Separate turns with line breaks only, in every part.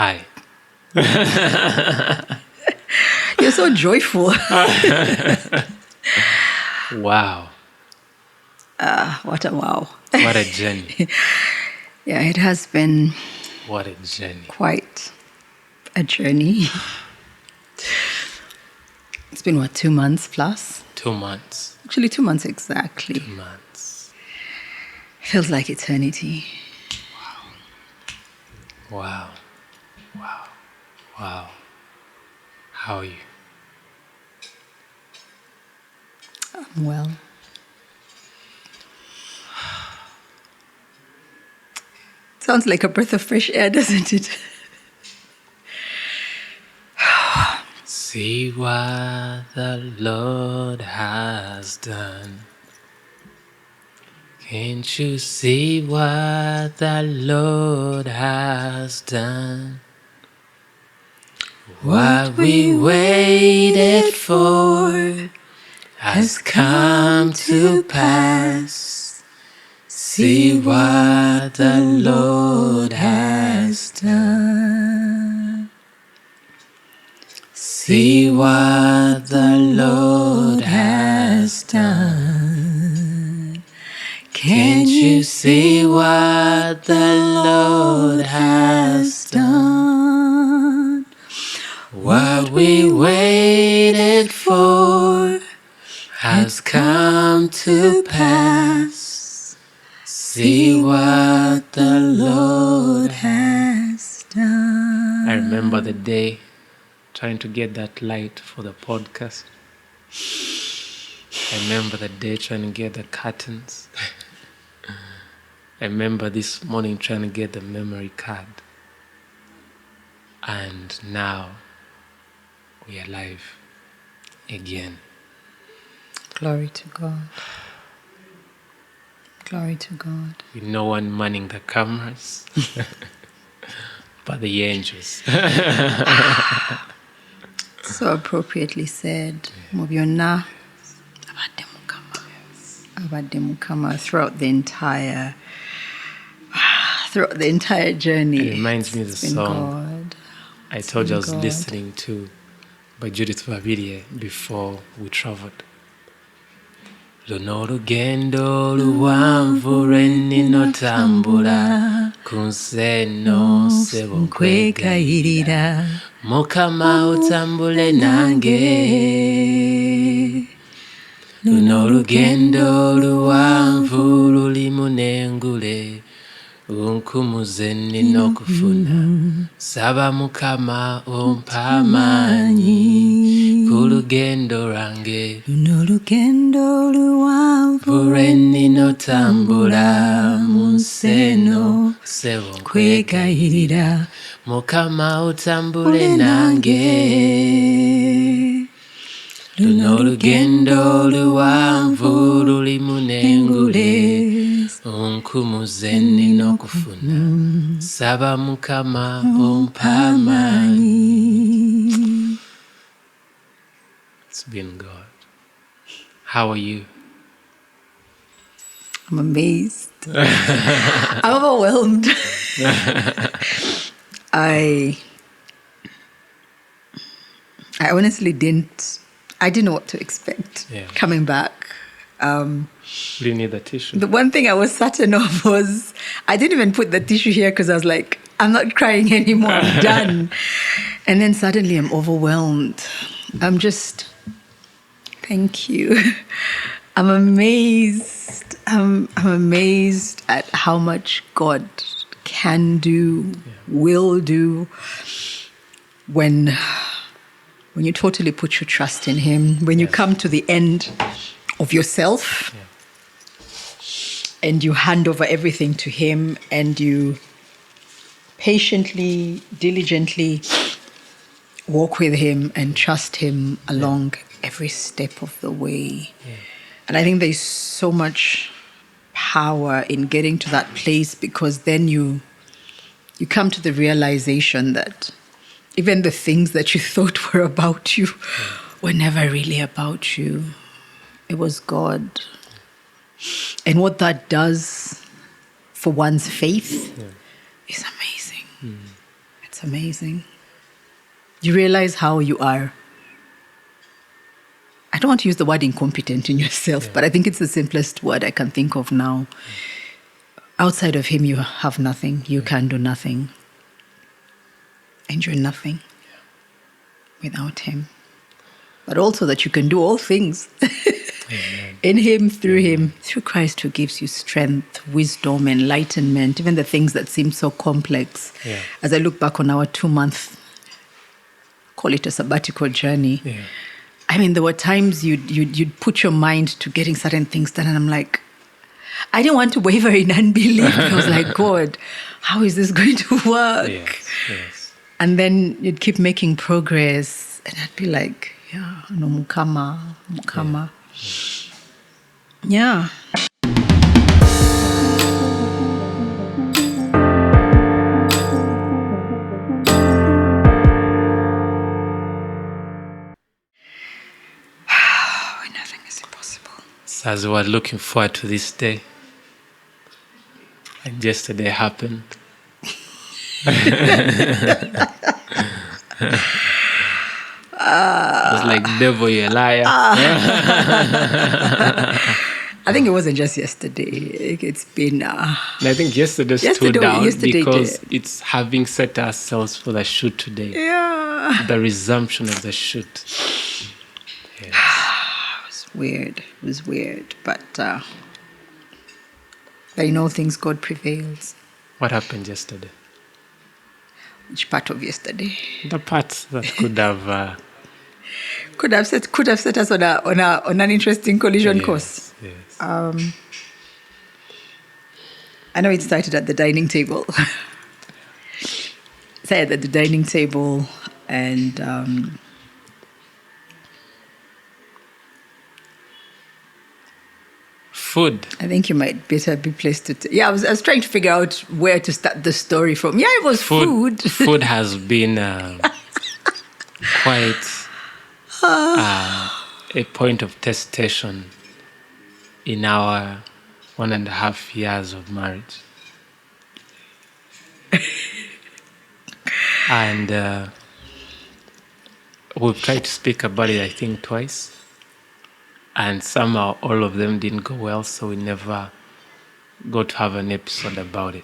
Hi.
You're so joyful.
Wow.
What a wow.
What a journey.
Yeah, it has been
What a journey.
quite a journey. It's been, 2 months plus?
2 months.
Actually, 2 months exactly.
2 months.
Feels like eternity.
Wow. Wow. Wow. How are you?
I'm well. Sounds like a breath of fresh air, doesn't it?
See what the Lord has done. Can't you see what the Lord has done? What we waited for has come to pass. See what the Lord has done. See what the Lord has done. Can't you see what the Lord has done? What we waited for has come to pass. See what the Lord has done. I remember the day trying to get that light for the podcast. I remember the day trying to get the curtains. I remember this morning trying to get the memory card. And now we are live again.
Glory to God. Glory to God.
With no one manning the cameras, but the angels.
So appropriately said. Mubyonna abadde mukama throughout the entire journey.
It reminds me of the
It's been
song
God.
I told you I was
God.
listening to by Judith Babirye before we traveled. Luno olugendo luwanvu lwe nnina tambula ku nsi eno ssebo nkwegayirira Mukama otambule nange. Luno olugendo luwanvu lulimu n'engule unkumuze nnina okufuna saba Mukama ompa amaanyi ku lugendo lwange.
Luno olugendo luwanvu
lwe nnina otambula mu nsi eno ssebo
nkwegayirira
Mukama otambule nange. Luno olugendo luwanvu lulimu n'engule unkumuze nnina okufuna saba Mukama ompa amaanyi. It's been God. How are you?
I'm amazed. I'm overwhelmed. I honestly didn't know what to expect coming back.
Do you need the tissue?
The one thing I was certain of was I didn't even put the tissue here because I was like, I'm not crying anymore, I'm done. And then suddenly I'm overwhelmed. I'm just, thank you. I'm amazed. I'm amazed at how much God can do, will do when you totally put your trust in Him, when you come to the end of yourself and you hand over everything to Him and you patiently, diligently walk with Him and trust Him along every step of the way. And I think there's so much power in getting to that place because then you come to the realization that even the things that you thought were about you were never really about you. It was God. And what that does for one's faith is amazing. It's It's amazing. You realize how you are. I don't want to use the word incompetent in yourself, but I think it's the simplest word I can think of now. Outside of him, you have nothing. You can do nothing. And you're nothing without him. But also that you can do all things in him, through Christ who gives you strength, wisdom, enlightenment, even the things that seem so complex.
Yeah.
As I look back on our 2-month, call it a sabbatical journey, I mean, there were times you'd put your mind to getting certain things done, and I'm like, I didn't want to waver in unbelief. I was like, God, how is this going to work?
Yes.
And then you'd keep making progress, and I'd be like, yeah, no, mukama. Yeah. Nothing is impossible.
So as we were looking forward to this day, and yesterday happened. I was like, devil, you're a liar.
I think it wasn't just yesterday. It's been...
And I think yesterday stood out because it's having set ourselves for the shoot today.
Yeah.
The resumption of the shoot. Yes.
It was weird. But in all things, God prevails.
What happened yesterday?
Which part of yesterday?
The parts that could have...
could have set us on an interesting collision course.
Yes.
I know it started at the dining table. Started at the dining table, and
food.
I think you might better be placed to... I was trying to figure out where to start the story from. Yeah, it was food.
Food has been quite a point of testation in our 1.5 years of marriage. And we've tried to speak about it, I think, twice. And somehow all of them didn't go well, so we never got to have an episode about it.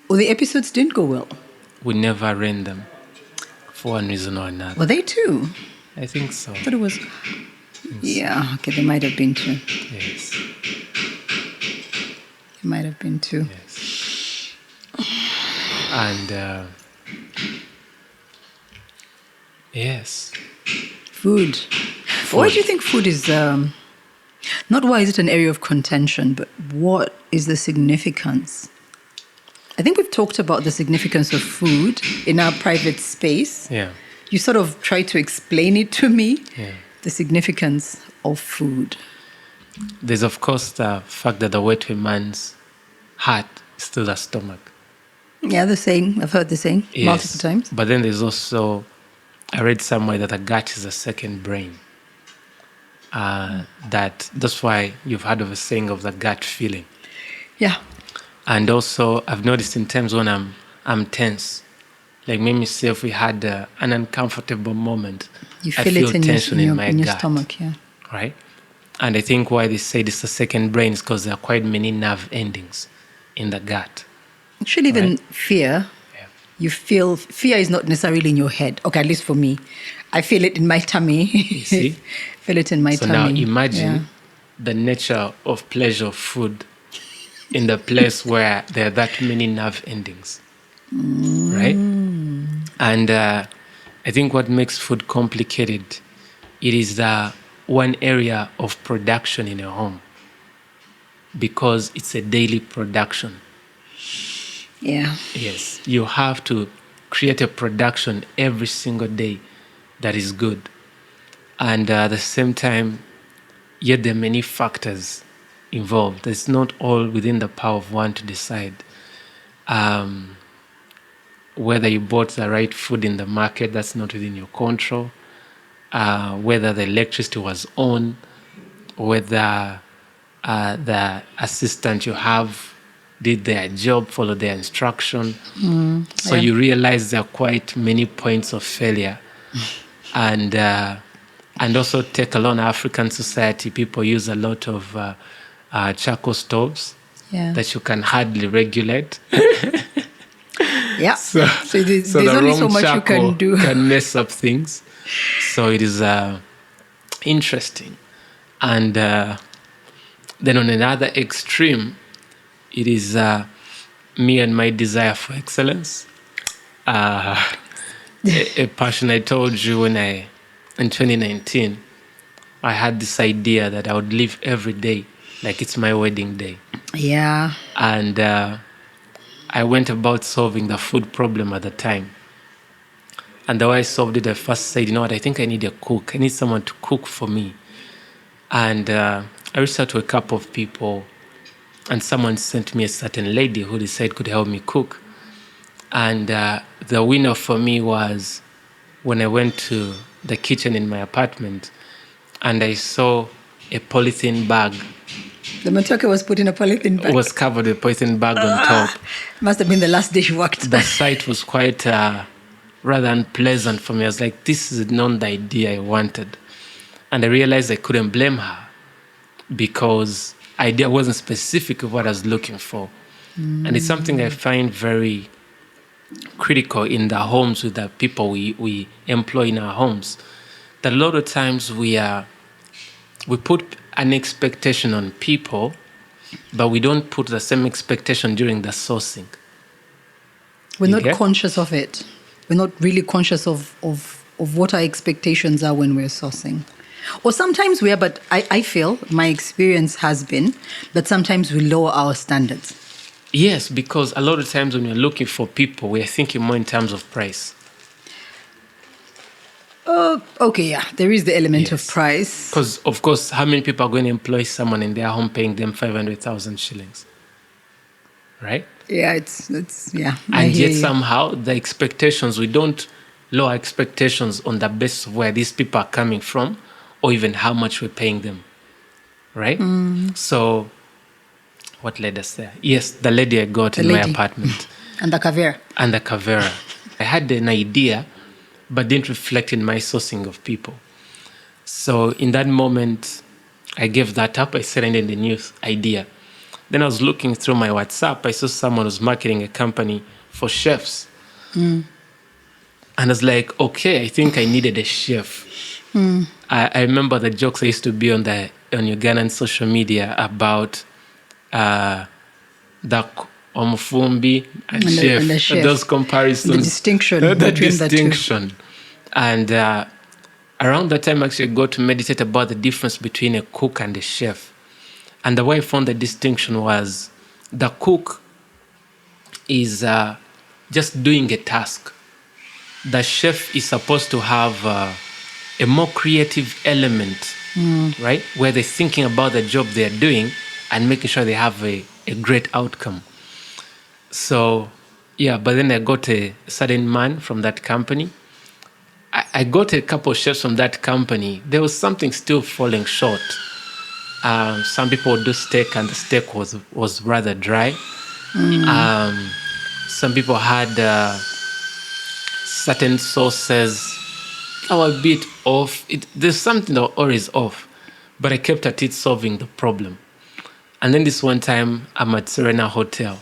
Well, the episodes didn't go well.
We never ran them for one reason or another.
Were they too?
I think so.
I thought it was... Yeah, okay, they might have been too.
Yes.
They might have been too.
Yes. And yes.
Food. Why do you think food is... not why is it an area of contention, but what is the significance? I think we've talked about the significance of food in our private space.
Yeah.
You sort of try to explain it to me,
Yeah.
the significance of food.
There's, of course, the fact that the way to a man's heart is still the stomach.
Yeah, the saying. I've heard the saying multiple times.
But then there's also, I read somewhere that the gut is a second brain. That's why you've heard of a saying of the gut feeling.
Yeah.
And also, I've noticed in times when I'm tense, like maybe say if we had an uncomfortable moment,
You
I
feel it in
tension
your,
in my
in your
gut,
stomach, yeah.
right? And I think why they say it's the second brain is because there are quite many nerve endings in the gut.
Actually, even fear, you feel... Fear is not necessarily in your head. Okay, at least for me. I feel it in my tummy.
You see?
Feel it in my tummy.
So now imagine the nature of pleasure of food in the place where there are that many nerve endings, right? And I think what makes food complicated, it is the one area of production in a home because it's a daily production.
Yeah.
Yes, you have to create a production every single day that is good. And at the same time, yet there are many factors involved. It's not all within the power of one to decide whether you bought the right food in the market. That's not within your control. Whether the electricity was on, whether the assistant you have did their job, followed their instruction. So you realize there are quite many points of failure. And also take along African society, people use a lot of charcoal stoves that you can hardly regulate.
Yeah. So there's
the
only
wrong
so much you can do.
Can mess up things. So it is interesting. And then on another extreme, it is me and my desire for excellence. A passion. I told you in 2019, I had this idea that I would live every day like it's my wedding day.
Yeah.
And I went about solving the food problem at the time. And the way I solved it, I first said, you know what, I think I need a cook. I need someone to cook for me. And I reached out to a couple of people, and someone sent me a certain lady who they said could help me cook. And the winner for me was when I went to the kitchen in my apartment and I saw a polythene bag.
The matoke was put in a polythene bag.
It was covered with a polythene bag on top.
Must have been the last day she worked.
The sight was quite rather unpleasant for me. I was like, this is not the idea I wanted. And I realized I couldn't blame her because idea wasn't specific of what I was looking for. And it's something I find very critical in the homes with the people we employ in our homes. That a lot of times we put an expectation on people, but we don't put the same expectation during the sourcing.
We're not conscious of it. We're not really conscious of what our expectations are when we're sourcing. Or sometimes we are, but I feel, my experience has been, that sometimes we lower our standards.
Yes, because a lot of times when you're looking for people, we're thinking more in terms of price.
Okay, yeah, there is the element of price.
Because, of course, how many people are going to employ someone in their home paying them 500,000 shillings? Right?
Yeah, it's yeah.
And yet somehow the expectations, we don't lower expectations on the basis of where these people are coming from or even how much we're paying them. Right? So what led us there? Yes, the lady I got in my apartment.
And the Kavera.
I had an idea, but didn't reflect in my sourcing of people. So in that moment, I gave that up. I said I needed a new idea. Then I was looking through my WhatsApp. I saw someone was marketing a company for chefs. And I was like, okay, I think I needed a chef. I remember the jokes I used to be on Ugandan social media about the omufumbi and chef. Those comparisons.
The distinction between the two.
And around that time, actually, I got to meditate about the difference between a cook and a chef. And the way I found the distinction was the cook is just doing a task. The chef is supposed to have a more creative element, right? Where they're thinking about the job they're doing and making sure they have a great outcome. So, yeah, but then I got a certain man from that company. I got a couple of chefs from that company. There was something still falling short. Some people would do steak and the steak was rather dry. Some people had certain sauces that were a bit off. There's something that always off, but I kept at it solving the problem. And then this one time, I'm at Serena Hotel.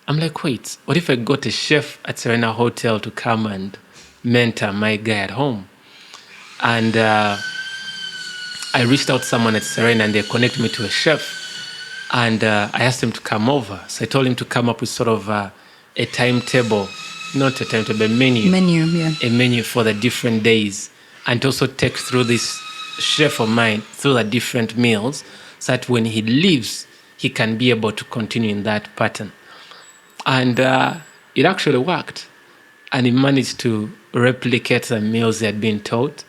I'm like, wait, what if I got a chef at Serena Hotel to come and mentor my guy at home? And I reached out to someone at Serena and they connected me to a chef. And I asked him to come over. So I told him to come up with sort of a timetable, not a timetable, a menu. A menu for the different days. And to also take through this chef of mine through the different meals so that when he leaves, he can be able to continue in that pattern. And it actually worked. And he managed to replicate the meals he had been taught.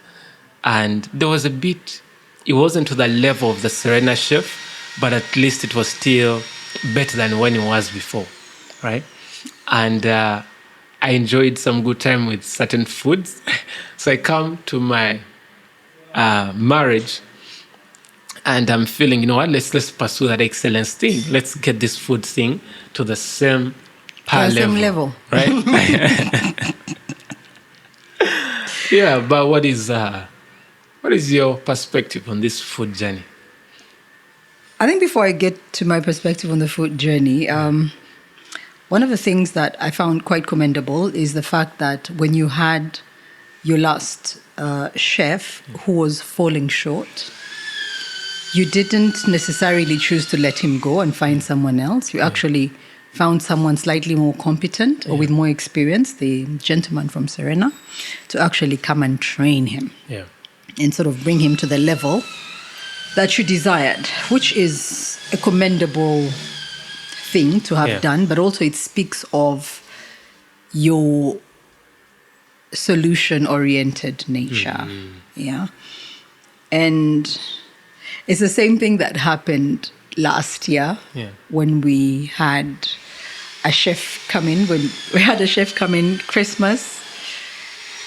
And there was a bit, it wasn't to the level of the Serena chef, but at least it was still better than when it was before, right? And I enjoyed some good time with certain foods. So I come to my marriage, And I'm feeling, you know what, let's pursue that excellence thing. Let's get this food thing to the same par
Same
level.
level.
Right? Yeah, but what is your perspective on this food journey?
I think before I get to my perspective on the food journey, one of the things that I found quite commendable is the fact that when you had your last chef who was falling short, you didn't necessarily choose to let him go and find someone else. You actually found someone slightly more competent or with more experience, the gentleman from Serena, to actually come and train him and sort of bring him to the level that you desired, which is a commendable thing to have done, but also it speaks of your solution-oriented nature. Yeah. And it's the same thing that happened last year when we had a chef come in. When we had a chef come in Christmas,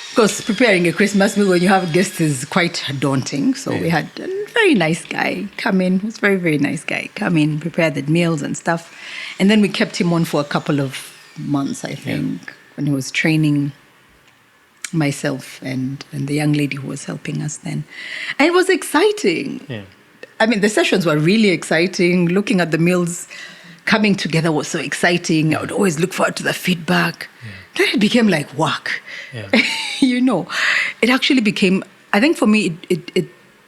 because preparing a Christmas meal when you have guests is quite daunting. So we had a very nice guy come in. He was a very, very nice guy. Come in, prepare the meals and stuff. And then we kept him on for a couple of months, I think, when he was training myself and the young lady who was helping us then. And it was exciting. Yeah. I mean, the sessions were really exciting. Looking at the meals coming together was so exciting. I would always look forward to the feedback. Then it became like work. You know, it actually became, I think for me, it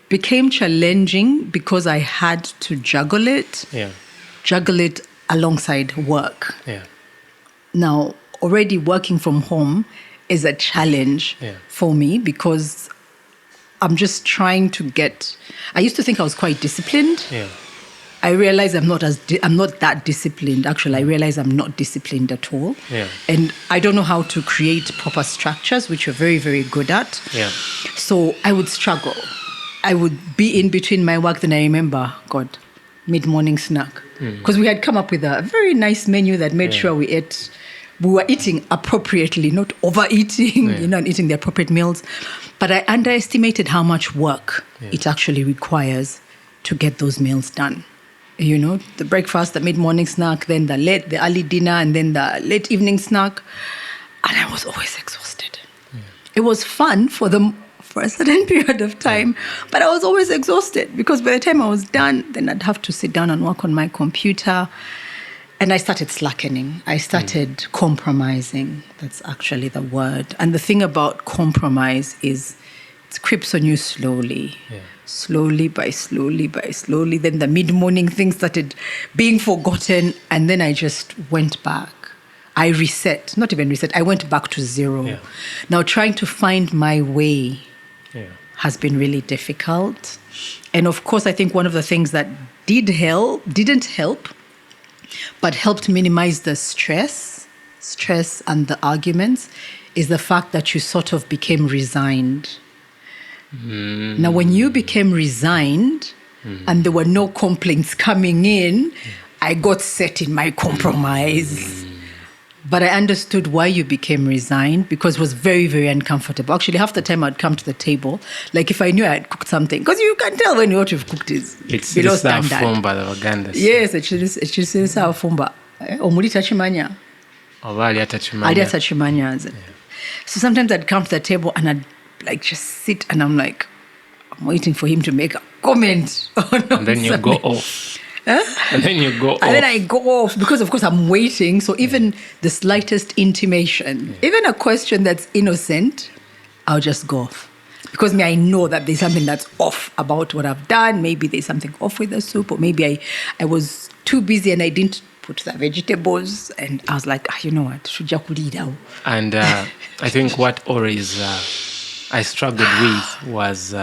became challenging because I had to juggle it alongside work. Now, already working from home is a challenge for me because I'm just trying to get. I used to think I was quite disciplined. I realize I'm not that disciplined. Actually, I realize I'm not disciplined at all. And I don't know how to create proper structures, which you're very, very good at. So I would struggle. I would be in between my work. Then I remember, God, mid-morning snack. Because we had come up with a very nice menu that made sure we were eating appropriately, not overeating, and eating the appropriate meals. But I underestimated how much work it actually requires to get those meals done. You know, the breakfast, the mid-morning snack, then the early dinner, and then the late evening snack. And I was always exhausted. It was fun for a certain period of time, but I was always exhausted because by the time I was done, then I'd have to sit down and work on my computer. And I started slackening. I started compromising. That's actually the word. And the thing about compromise is it creeps on you slowly. Slowly by slowly. Then the mid-morning thing started being forgotten. And then I just went back. I reset. Not even reset. I went back to zero. Now trying to find my way has been really difficult. And of course, I think one of the things that didn't help, but helped minimize the stress and the arguments, is the fact that you sort of became resigned. Now, when you became resigned and there were no complaints coming in, I got set in my compromise. But I understood why you became resigned because it was very, very uncomfortable. Actually, half the time I'd come to the table, like if I knew I had cooked something, because you can tell when what you've cooked is below standard.
Fumba, the Uganda.
Yes, it's our fumba. Omulita chimanya. So sometimes I'd come to the table and I'd like just sit and I'm like, I'm waiting for him to make a comment.
And then you go off. And then you go off.
And then I go off because, of course, I'm waiting. So even the slightest intimation, even a question that's innocent, I'll just go off. Because I know that there's something that's off about what I've done. Maybe there's something off with the soup. Or maybe I was too busy and I didn't put the vegetables. And I was like, you know what?
And I think what always I struggled with was,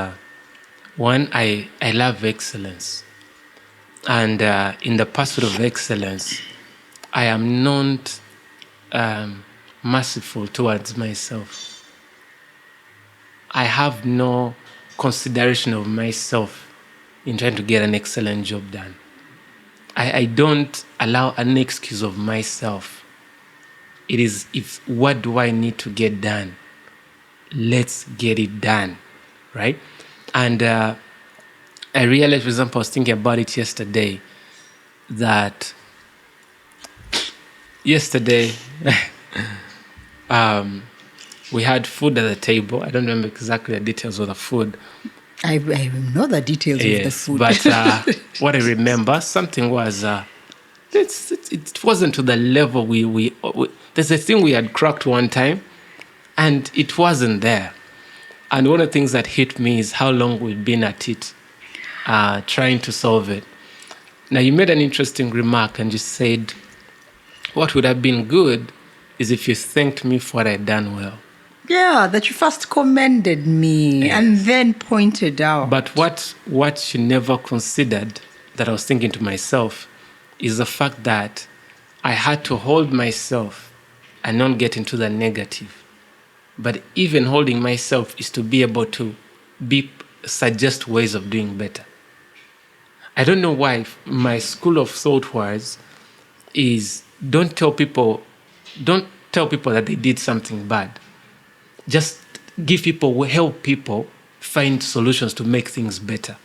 one, I love excellence. And in the pursuit of excellence, I am not merciful towards myself. I have no consideration of myself in trying to get an excellent job done. I don't allow an excuse of myself. It is, what do I need to get done? Let's get it done, right? And I realized, for example, I was thinking about it yesterday, that yesterday we had food at the table. I don't remember exactly the details of the food.
I know the details of the food.
But what I remember, something was, it wasn't to the level we there's a thing we had cracked one time, and it wasn't there. And one of the things that hit me is how long we've been at it, trying to solve it. Now, you made an interesting remark, and you said, what would have been good is if you thanked me for what I'd done well.
Yeah, that you first commended me and then pointed out.
But what you never considered, that I was thinking to myself, is the fact that I had to hold myself and not get into the negative. But even holding myself is to be able to suggest ways of doing better. I don't know why my school of thought is don't tell people that they did something bad. Just help people find solutions to make things better.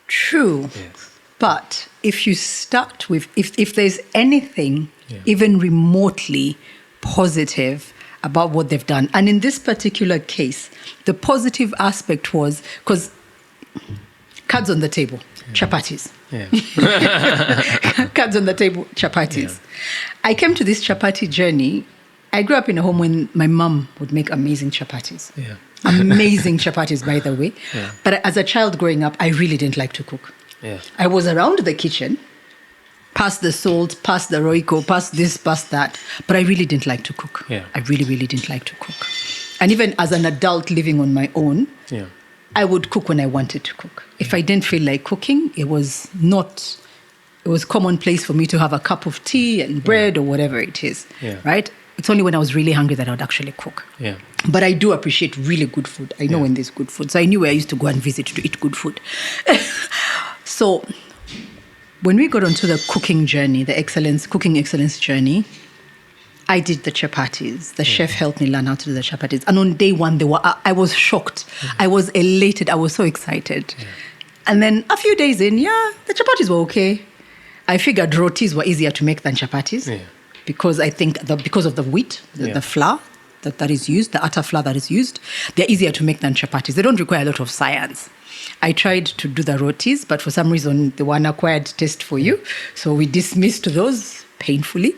True.
Yes.
But if you start with, if there's anything even remotely positive about what they've done, and in this particular case, the positive aspect was, because cards on the table, chapatis.
Yeah.
Cards on the table, chapatis. Yeah. I came to this chapati journey. I grew up in a home when my mom would make amazing chapatis.
Yeah.
Amazing chapatis, by the way.
Yeah.
But as a child growing up, I really didn't like to cook.
Yeah.
I was around the kitchen, past the salt, past the Royco, past this, past that. But I really didn't like to cook.
Yeah.
I really, really didn't like to cook. And even as an adult living on my own, I would cook when I wanted to cook. If I didn't feel like cooking, it was commonplace for me to have a cup of tea and bread or whatever it is, right? It's only when I was really hungry that I would actually cook.
Yeah.
But I do appreciate really good food. I know when there's good food. So I knew where I used to go and visit to eat good food. So when we got onto the cooking journey, cooking excellence journey, I did the chapatis. The chef helped me learn how to do the chapatis. And on day one, I was shocked. I was elated. I was so excited. And then a few days in, the chapatis were okay. I figured rotis were easier to make than chapatis because I think because of the wheat, the flour that is used, the atta flour that is used, they're easier to make than chapatis. They don't require a lot of science. I tried to do the rotis, but for some reason, they were an acquired taste for you. So we dismissed those painfully.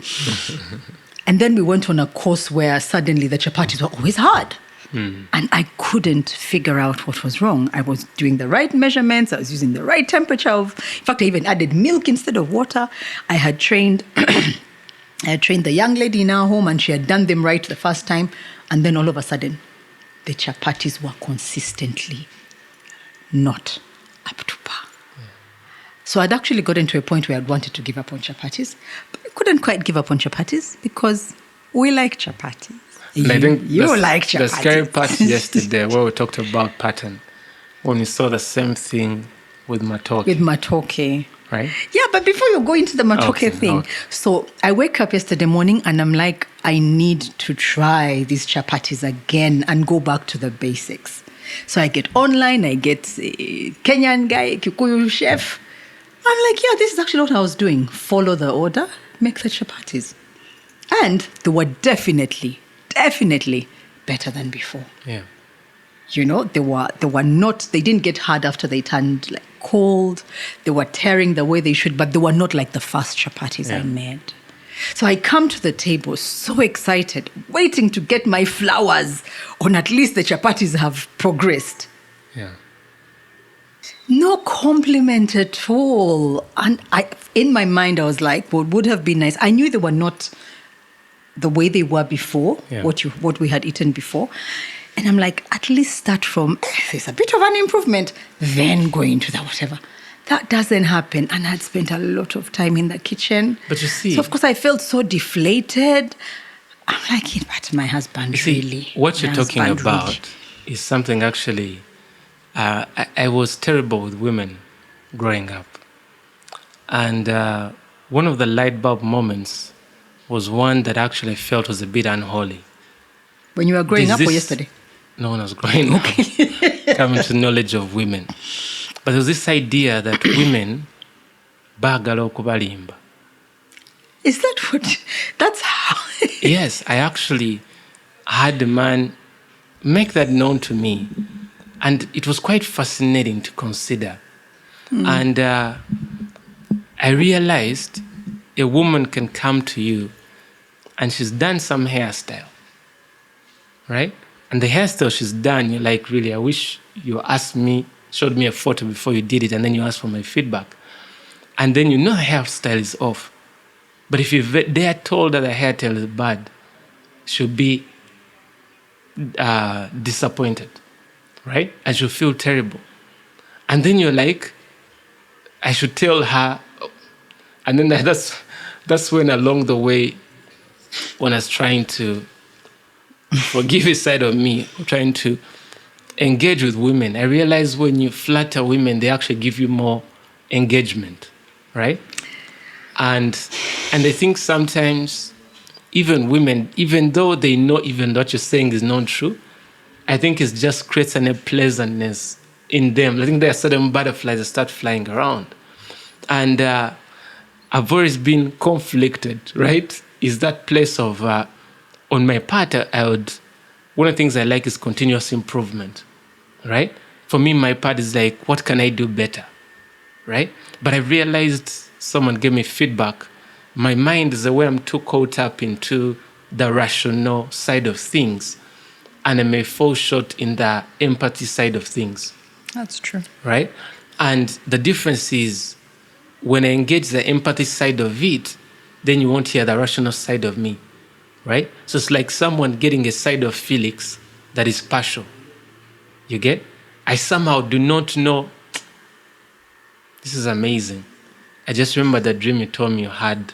And then we went on a course where suddenly the chapatis were always hard. And I couldn't figure out what was wrong. I was doing the right measurements. I was using the right temperature in fact, I even added milk instead of water. I had trained the young lady in our home, and she had done them right the first time. And then all of a sudden, the chapatis were consistently not up to par. So I'd actually gotten to a point where I'd wanted to give up on chapatis, but I couldn't quite give up on chapatis because we like chapatis.
I think
you like chapatis.
The scary part yesterday where we talked about pattern, when we saw the same thing with matoke.
With matoke.
Right?
Yeah, but before you go into the matoke thing, so I wake up yesterday morning and I'm like, I need to try these chapatis again and go back to the basics. So I get online, I get a Kenyan guy, Kikuyu chef. I'm like, this is actually what I was doing. Follow the order, make the chapatis. And they were definitely better than before.
Yeah.
You know, they didn't get hard after they turned like cold. They were tearing the way they should, but they were not like the first chapatis I made. So I come to the table so excited, waiting to get my flowers on at least the chapatis have progressed.
Yeah.
No compliment at all. And in my mind, I was like, what would have been nice? I knew they were not the way they were before, what we had eaten before. And I'm like, at least start from, there's a bit of an improvement, then go into the whatever. That doesn't happen. And I'd spent a lot of time in the kitchen.
But you see...
So, of course, I felt so deflated. I'm like, but my husband really...
What you're talking about is something actually... I was terrible with women growing up. And one of the light bulb moments was one that actually felt was a bit unholy.
When you were growing up or yesterday?
No, when I was growing up. Coming to knowledge of women. But there's this idea that women baagala okubalimba.
Is that what? That's how.
Yes, I actually had a man make that known to me. And it was quite fascinating to consider. And I realized a woman can come to you and she's done some hairstyle, right? And the hairstyle she's done, you're like, really, I wish you asked me, showed me a photo before you did it, and then you asked for my feedback. And then you know the hairstyle is off. But if they are told that the hairstyle is bad, she'll be disappointed, right? And she'll feel terrible. And then you're like, I should tell her. And then that's when along the way, when I was trying to forgive a side of me, trying to engage with women, I realized when you flatter women, they actually give you more engagement, right? And I think sometimes even women, even though they know even what you're saying is not true, I think it just creates an unpleasantness in them. I think there are certain butterflies that start flying around. And I've always been conflicted, right? Is that place of, on my part, one of the things I like is continuous improvement, right? For me, my part is like, what can I do better, right? But I realized someone gave me feedback. My mind is the way I'm too caught up into the rational side of things, and I may fall short in the empathy side of things.
That's true.
Right? And the difference is when I engage the empathy side of it, then you won't hear the rational side of me. Right? So it's like someone getting a side of Felix that is partial. You get? I somehow do not know. This is amazing. I just remember the dream you told me you had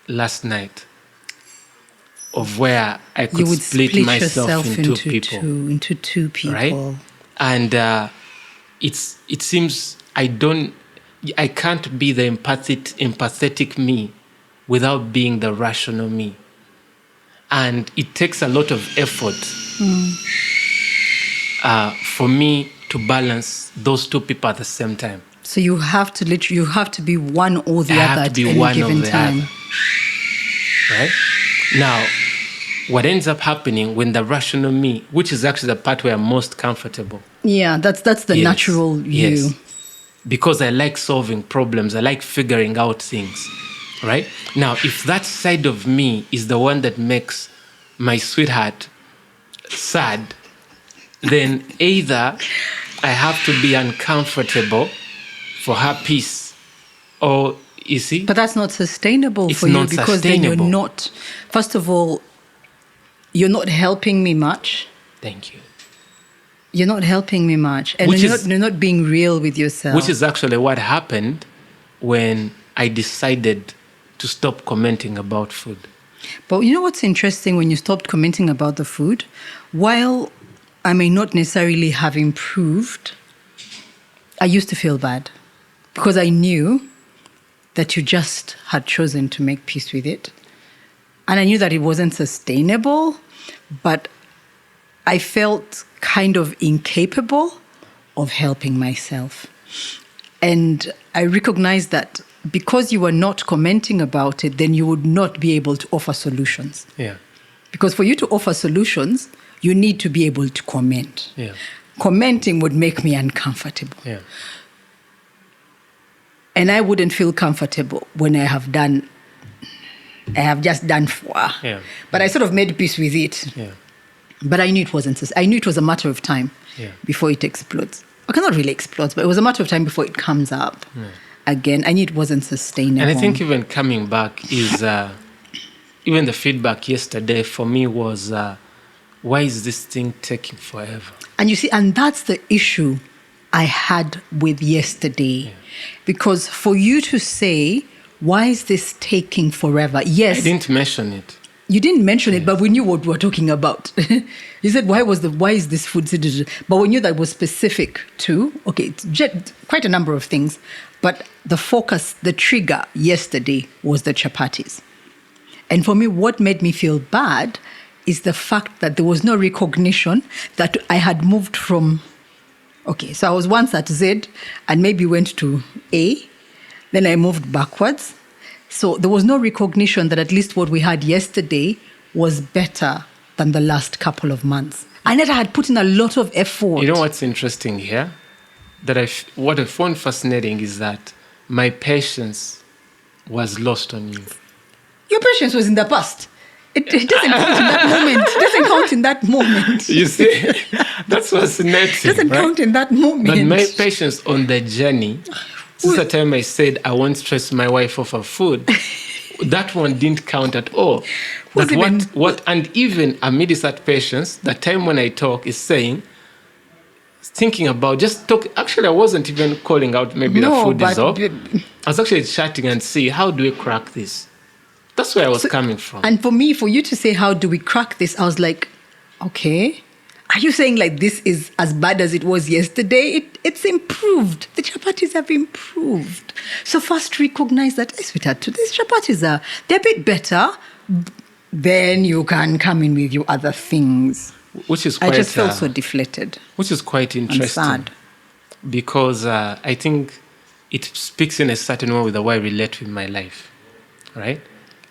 last night of where I could split myself into two people. Right? And it seems I can't be the empathetic me without being the rational me. And it takes a lot of effort for me to balance those two people at the same time.
So you have to be one or the other at any given time.
Right? Now, what ends up happening when the rational me, which is actually the part where I'm most comfortable.
Yeah, that's the natural you.
Yes. Because I like solving problems, I like figuring out things, right? Now, if that side of me is the one that makes my sweetheart sad, then either I have to be uncomfortable for her peace, or you see?
But that's not sustainable for you because then you're not, first of all, you're not helping me much.
Thank you.
You're not helping me much. And you're not being real with yourself.
Which is actually what happened when I decided to stop commenting about food.
But you know what's interesting when you stopped commenting about the food? While I may not necessarily have improved, I used to feel bad because I knew that you just had chosen to make peace with it. And I knew that it wasn't sustainable, but I felt kind of incapable of helping myself. And I recognized that because you were not commenting about it, then you would not be able to offer solutions.
Yeah.
Because for you to offer solutions, you need to be able to comment.
Yeah.
Commenting would make me uncomfortable.
Yeah.
And I wouldn't feel comfortable when I have just done foie.
Yeah.
But I sort of made peace with it.
Yeah.
But I knew it wasn't. I knew it was a matter of time before it explodes. Okay, not really explodes, but it was a matter of time before it comes up again. I knew it wasn't sustainable.
And I think even coming back is, even the feedback yesterday for me was, why is this thing taking forever?
And you see, and that's the issue I had with yesterday. Yeah. Because for you to say, why is this taking forever? Yes.
I didn't mention it.
You didn't mention it, but we knew what we were talking about. You said, why is this food? But we knew that was specific to, quite a number of things. But the focus, the trigger yesterday was the chapatis. And for me, what made me feel bad is the fact that there was no recognition that I had moved from Okay, so I was once at Z and maybe went to A, then I moved backwards. So there was no recognition that at least what we had yesterday was better than the last couple of months. And yet I had put in a lot of effort.
You know what's interesting here? What I found fascinating is that my patience was lost on you.
Your patience was in the past. It doesn't count in that moment. It doesn't count in that moment.
You see, that's fascinating.
It doesn't count in that moment.
But my patience on the journey, since the time I said I won't stress my wife over food, that one didn't count at all. But and even amidst that patience, the time when I talk is thinking about just talk. Actually, I wasn't even calling out maybe the food is up. I was actually chatting and see how do we crack this. That's where I was coming from.
And for you to say, how do we crack this? I was like, okay. Are you saying like this is as bad as it was yesterday? It's improved. The chapatis have improved. So first recognize that, hey, sweetheart, today's chapatis they're a bit better. Then you can come in with your other things.
Which is quite,
I just felt so deflated.
Which is quite interesting.
And sad.
Because I think it speaks in a certain way with the way I relate with my life, right?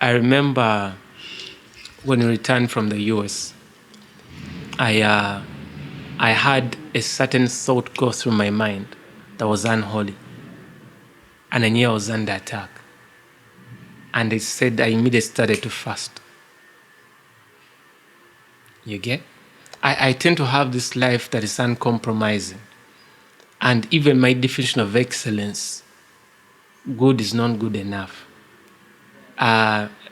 I remember when we returned from the US, I had a certain thought go through my mind that was unholy. And I knew I was under attack. And it said I immediately started to fast. You get? I tend to have this life that is uncompromising. And even my definition of excellence, good is not good enough.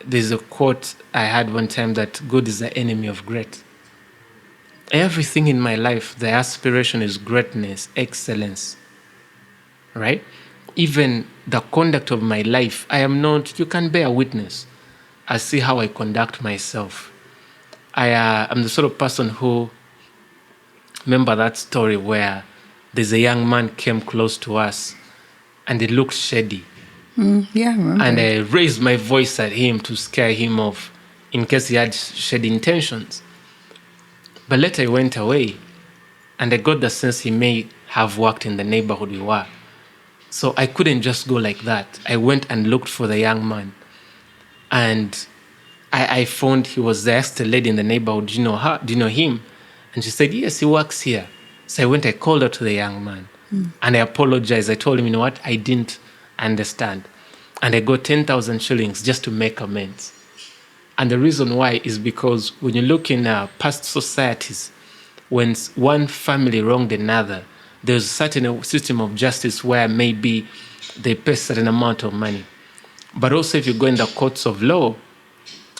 There's a quote I had one time that good is the enemy of great. Everything in my life, the aspiration is greatness, excellence, right? Even the conduct of my life, I am not, you can bear witness. I see how I conduct myself. I'm the sort of person who, remember that story where there's a young man came close to us and it looked shady.
Yeah, I remember.
And I raised my voice at him to scare him off in case he had shady intentions. But later he went away and I got the sense he may have worked in the neighborhood we were. So I couldn't just go like that. I went and looked for the young man. And I found he was the Esther lady in the neighborhood. Do you know her? Do you know him? And she said, yes, he works here. So I went, I called her to the young man. And I apologized. I told him, you know what? I didn't understand. And I got 10,000 shillings just to make amends. And the reason why is because when you look in past societies, when one family wronged another, there's a certain system of justice where maybe they pay a certain amount of money. But also if you go in the courts of law,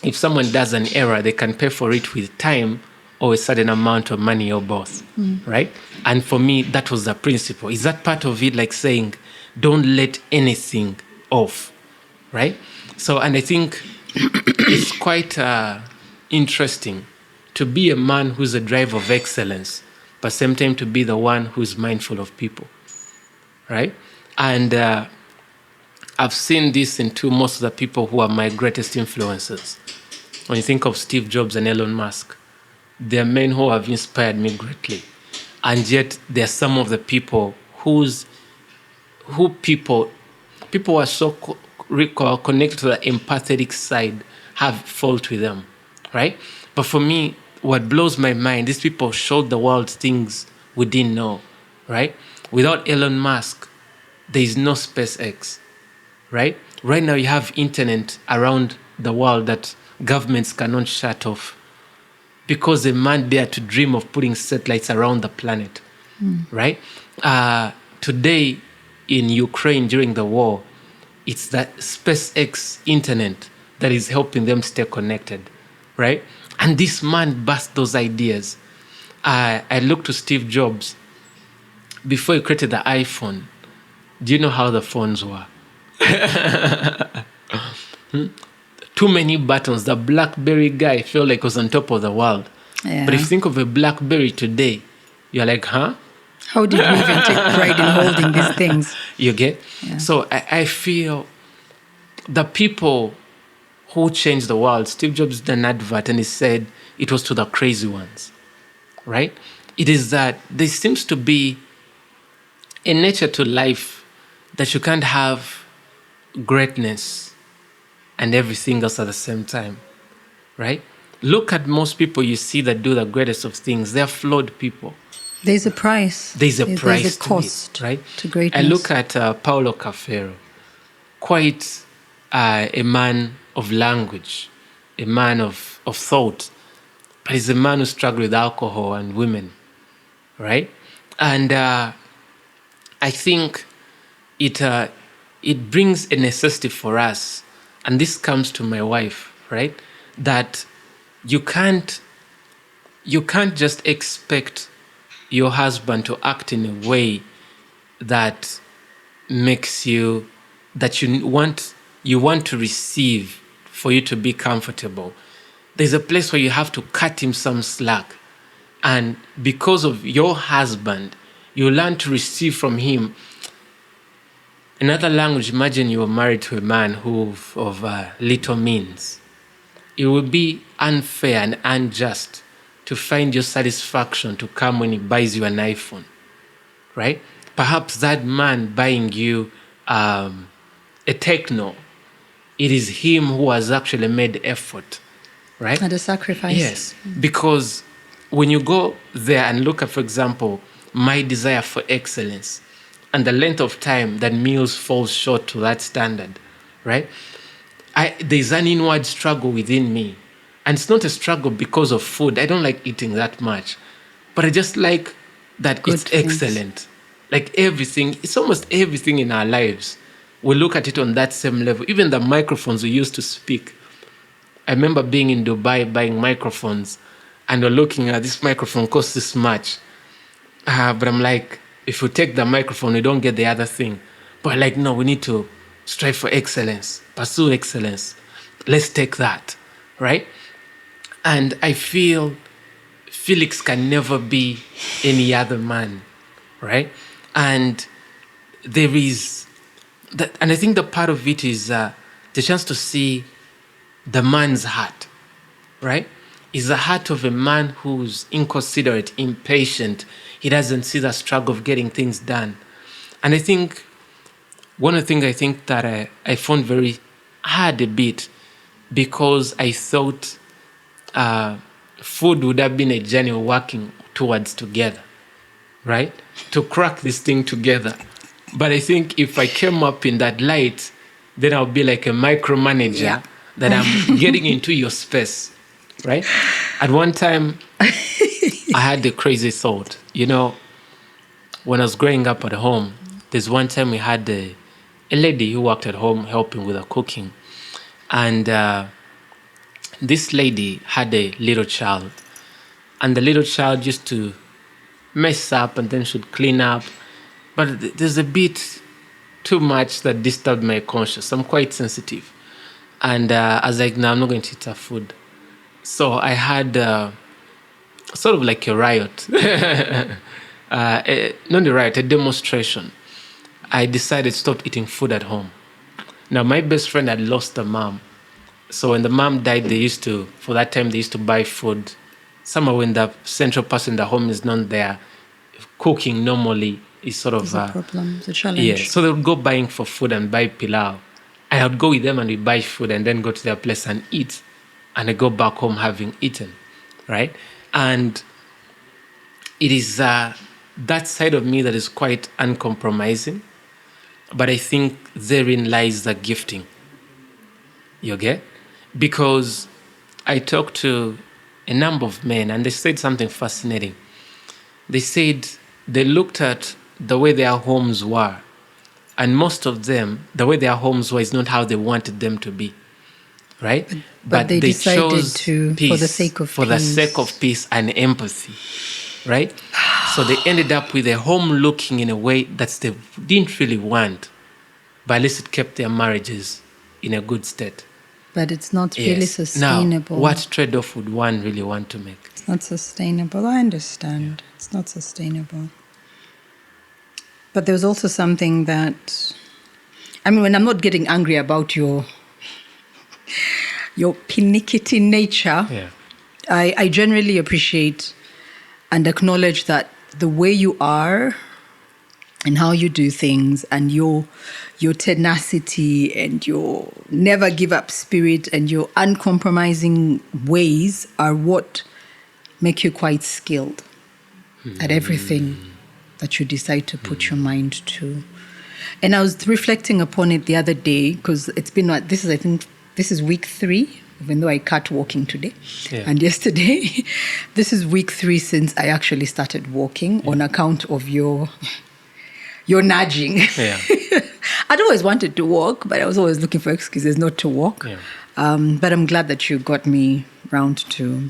if someone does an error, they can pay for it with time or a certain amount of money or both, right? And for me, that was the principle. Is that part of it, like saying, don't let anything off, right? So, and I think it's quite interesting to be a man who's a driver of excellence, but at the same time to be the one who's mindful of people, right? And I've seen this in most of the people who are my greatest influences. When you think of Steve Jobs and Elon Musk, they're men who have inspired me greatly. And yet they're some of the people who people are so connected to the empathetic side have fault with them, right? But for me, what blows my mind, these people showed the world things we didn't know, right? Without Elon Musk, there is no SpaceX, right? Right now you have internet around the world that governments cannot shut off because a man dared to dream of putting satellites around the planet, right? Today in Ukraine during the war, it's that SpaceX internet that is helping them stay connected, right? And this man burst those ideas. I looked to Steve Jobs before he created the iPhone. Do you know how the phones were? Too many buttons. The BlackBerry guy felt like he was on top of the world.
Yeah.
But if you think of a BlackBerry today, you're like, huh?
How did we even take pride in holding these things?
You get?
Yeah.
So I feel the people who changed the world, Steve Jobs did an advert and he said it was to the crazy ones, right? It is that there seems to be a nature to life that you can't have greatness and everything else at the same time, right? Look at most people you see that do the greatest of things. They're flawed people.
There's a price.
There's a price
There's a cost
to it, right?
to greatness.
I look at Paulo Cafero, quite a man of language, a man of thought, but he's a man who struggled with alcohol and women, right? And I think it brings a necessity for us, and this comes to my wife, right? That you can't just expect your husband to act in a way that makes you want to receive for you to be comfortable. There's a place where you have to cut him some slack, and because of your husband, you learn to receive from him. Another language, imagine you were married to a man of little means. It would be unfair and unjust to find your satisfaction to come when he buys you an iPhone, right? Perhaps that man buying you a techno, it is him who has actually made effort, right?
And a sacrifice.
Yes, because when you go there and look at, for example, my desire for excellence and the length of time that meals falls short to that standard, right? There's an inward struggle within me. And it's not a struggle because of food. I don't like eating that much. But I just like that
Good
it's
things.
excellent. Like everything, it's almost everything in our lives. We look at it on that same level. Even the microphones we used to speak. I remember being in Dubai buying microphones, and we're looking at this microphone costs this much. But I'm like, if we take the microphone, we don't get the other thing. But like, no, we need to strive for excellence, pursue excellence. Let's take that, right? And I feel Felix can never be any other man, right? And there is that, and I think the part of it is the chance to see the man's heart, right? Is the heart of a man who's inconsiderate, impatient. He doesn't see the struggle of getting things done. And I think one of the things I think that I found very hard a bit, because I thought food would have been a journey we're working towards together, right? To crack this thing together. But I think if I came up in that light, then I'll be like a micromanager that I'm getting into your space, right? At one time, I had the crazy thought, when I was growing up at home, there's one time we had a lady who worked at home helping with the cooking. And this lady had a little child. And the little child used to mess up and then should clean up. But there's a bit too much that disturbed my conscience. I'm quite sensitive. And I was like, no, I'm not going to eat her food. So I had sort of like a riot. Not a riot, a demonstration. I decided to stop eating food at home. Now, my best friend had lost a mom. So when the mom died, they used to buy food. Somewhere when the central person in the home is not there, cooking normally is sort of...
It's a problem, it's a challenge.
Yeah, so they would go buying for food and buy pilau. And I would go with them and we buy food and then go to their place and eat. And I go back home having eaten, right? And it is that side of me that is quite uncompromising. But I think therein lies the gifting. You get? Because I talked to a number of men and they said something fascinating. They said they looked at the way their homes were, and most of them, the way their homes were is not how they wanted them to be, right?
But they decided
chose
to,
peace,
for the sake of
peace and empathy, right? So they ended up with a home looking in a way that they didn't really want, but at least it kept their marriages in a good state.
But it's not really sustainable.
Now, what trade-off would one really want to make?
It's not sustainable. I understand. Yeah. It's not sustainable. But there's also something that, when I'm not getting angry about your pinicky nature, I generally appreciate and acknowledge that the way you are and how you do things, and your tenacity and your never give up spirit and your uncompromising ways are what make you quite skilled at everything that you decide to put your mind to. And I was reflecting upon it the other day, because it's been like, I think this is week 3, even though I cut walking today and yesterday. This is week 3 since I actually started walking on account of your nudging.
Yeah.
I'd always wanted to walk, but I was always looking for excuses not to walk.
Yeah.
But I'm glad that you got me round to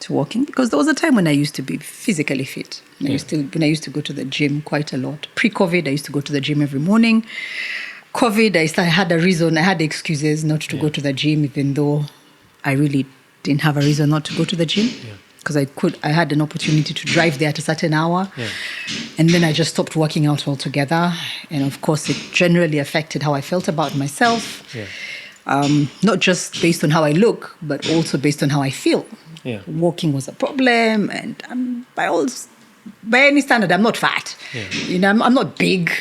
walking, because there was a time when I used to be physically fit. When I used to go to the gym quite a lot. Pre-COVID, I used to go to the gym every morning. COVID, I had excuses not to go to the gym, even though I really didn't have a reason not to go to the gym. Because I had an opportunity to drive there at a certain hour. And then I just stopped working out altogether. And of course, it generally affected how I felt about myself. Not just based on how I look, but also based on how I feel. Walking was a problem, and by any standard, I'm not fat. I'm not big,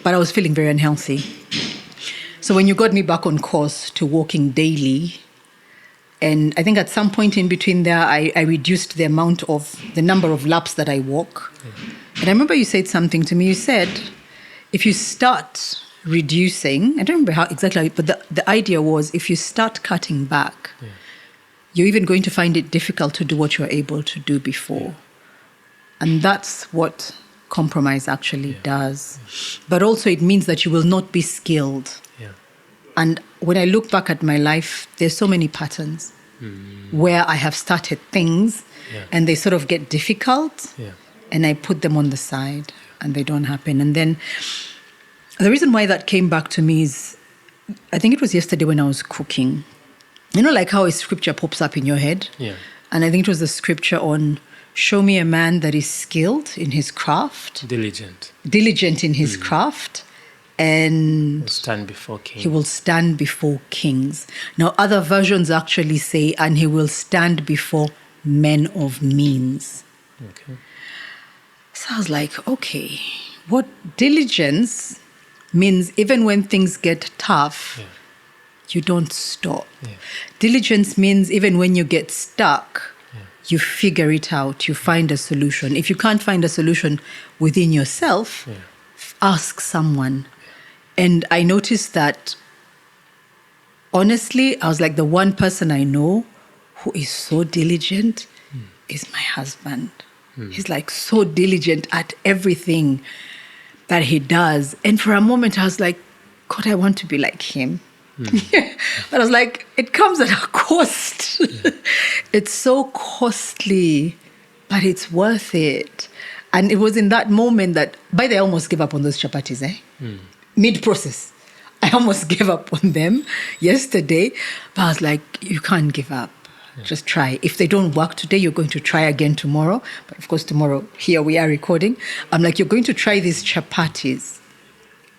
but I was feeling very unhealthy. So when you got me back on course to walking daily, and I think at some point in between there, I reduced the number of laps that I walk. And I remember you said something to me. You said, if you start reducing, I don't remember how exactly, but the idea was, if you start cutting back, you're even going to find it difficult to do what you were able to do before. And that's what compromise actually does. But also it means that you will not be skilled. And when I look back at my life, there's so many patterns where I have started things and they sort of get difficult and I put them on the side and they don't happen. And then the reason why that came back to me is, I think it was yesterday when I was cooking. You know, like how a scripture pops up in your head? And I think it was the scripture on, show me a man that is skilled in his craft. Diligent in his craft. And
will stand before kings.
He will stand before kings. Now, other versions actually say, and he will stand before men of means. So I was like, okay, what diligence means, even when things get tough, you don't stop. Diligence means even when you get stuck, you figure it out, you find a solution. If you can't find a solution within yourself, ask someone. And I noticed that, honestly, I was like, the one person I know who is so diligent is my husband. He's like so diligent at everything that he does. And for a moment, I was like, God, I want to be like him. But I was like, it comes at a cost. It's so costly, but it's worth it. And it was in that moment that, by the way, I almost gave up on those chapatis, mid-process. I almost gave up on them yesterday. But I was like, you can't give up. Just try. If they don't work today, you're going to try again tomorrow. But of course, tomorrow, here we are recording. I'm like, you're going to try these chapatis.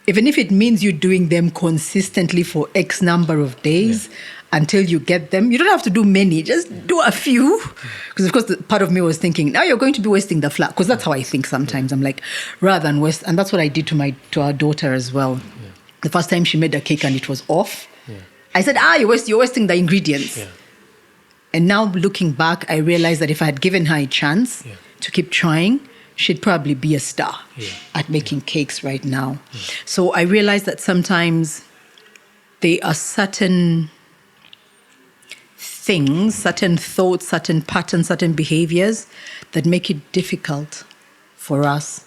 Even if it means you doing them consistently for X number of days until you get them. You don't have to do many, just do a few. Because of course, part of me was thinking, now you're going to be wasting the flour. Because that's how I think sometimes. I'm like, rather than waste. And that's what I did to our daughter as well. The first time she made a cake and it was off, I said, you're wasting the ingredients. And now looking back, I realized that if I had given her a chance to keep trying, she'd probably be a star at making cakes right now. So I realized that sometimes there are certain things, certain thoughts, certain patterns, certain behaviors that make it difficult for us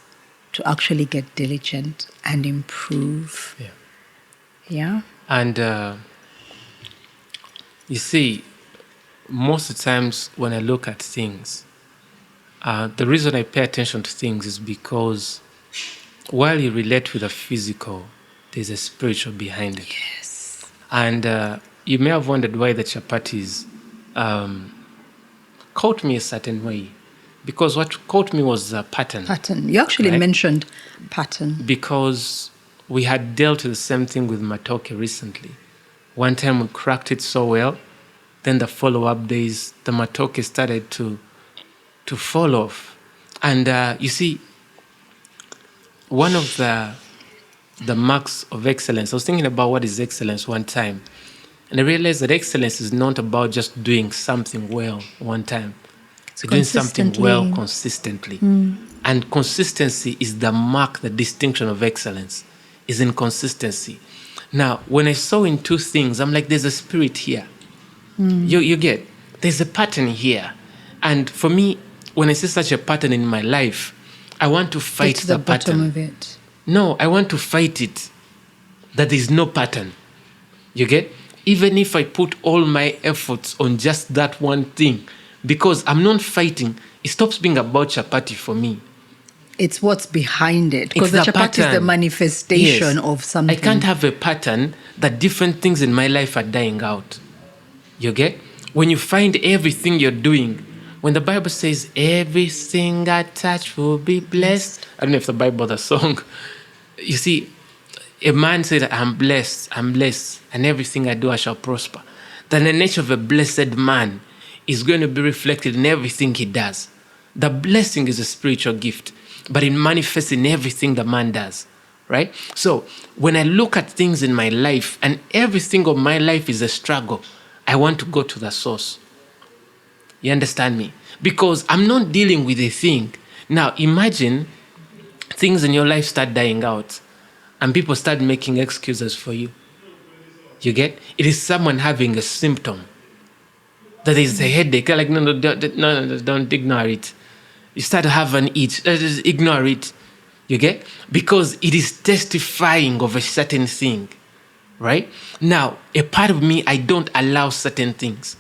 to actually get diligent and improve.
And you see, most of the times when I look at things, the reason I pay attention to things is because while you relate with the physical, there's a spiritual behind it. And you may have wondered why the chapatis caught me a certain way. Because what caught me was the pattern.
You actually mentioned pattern.
Because we had dealt with the same thing with matoke recently. One time we cracked it so well, then the follow-up days, the matoke started to fall off. And you see, one of the marks of excellence, I was thinking about what is excellence one time. And I realized that excellence is not about just doing something well one time. It's doing something well consistently. And consistency is the mark, the distinction of excellence, is in consistency. Now, when I saw in two things, I'm like, there's a spirit here. You get, there's a pattern here. And for me, when I see such a pattern in my life, I want to fight
Get to the
pattern.
bottom of it.
No, I want to fight it. That there is no pattern. You get? Even if I put all my efforts on just that one thing, because I'm not fighting, it stops being about chapati for me.
It's what's behind it. Because the chapati is the manifestation of something.
I can't have a pattern that different things in my life are dying out. You get? When you find everything you're doing, when the Bible says, everything I touch will be blessed. I don't know if the Bible has a song. You see, a man said, I'm blessed, and everything I do I shall prosper. Then the nature of a blessed man is going to be reflected in everything he does. The blessing is a spiritual gift, but it manifests in everything the man does, right? So when I look at things in my life, and everything of my life is a struggle, I want to go to the source. You understand me? Because I'm not dealing with a thing. Now imagine things in your life start dying out, and people start making excuses for you. You get? It is someone having a symptom. That is a headache. Like, no, don't ignore it. You start to have an itch. Just ignore it. You get? Because it is testifying of a certain thing. Right? Now, a part of me, I don't allow certain things.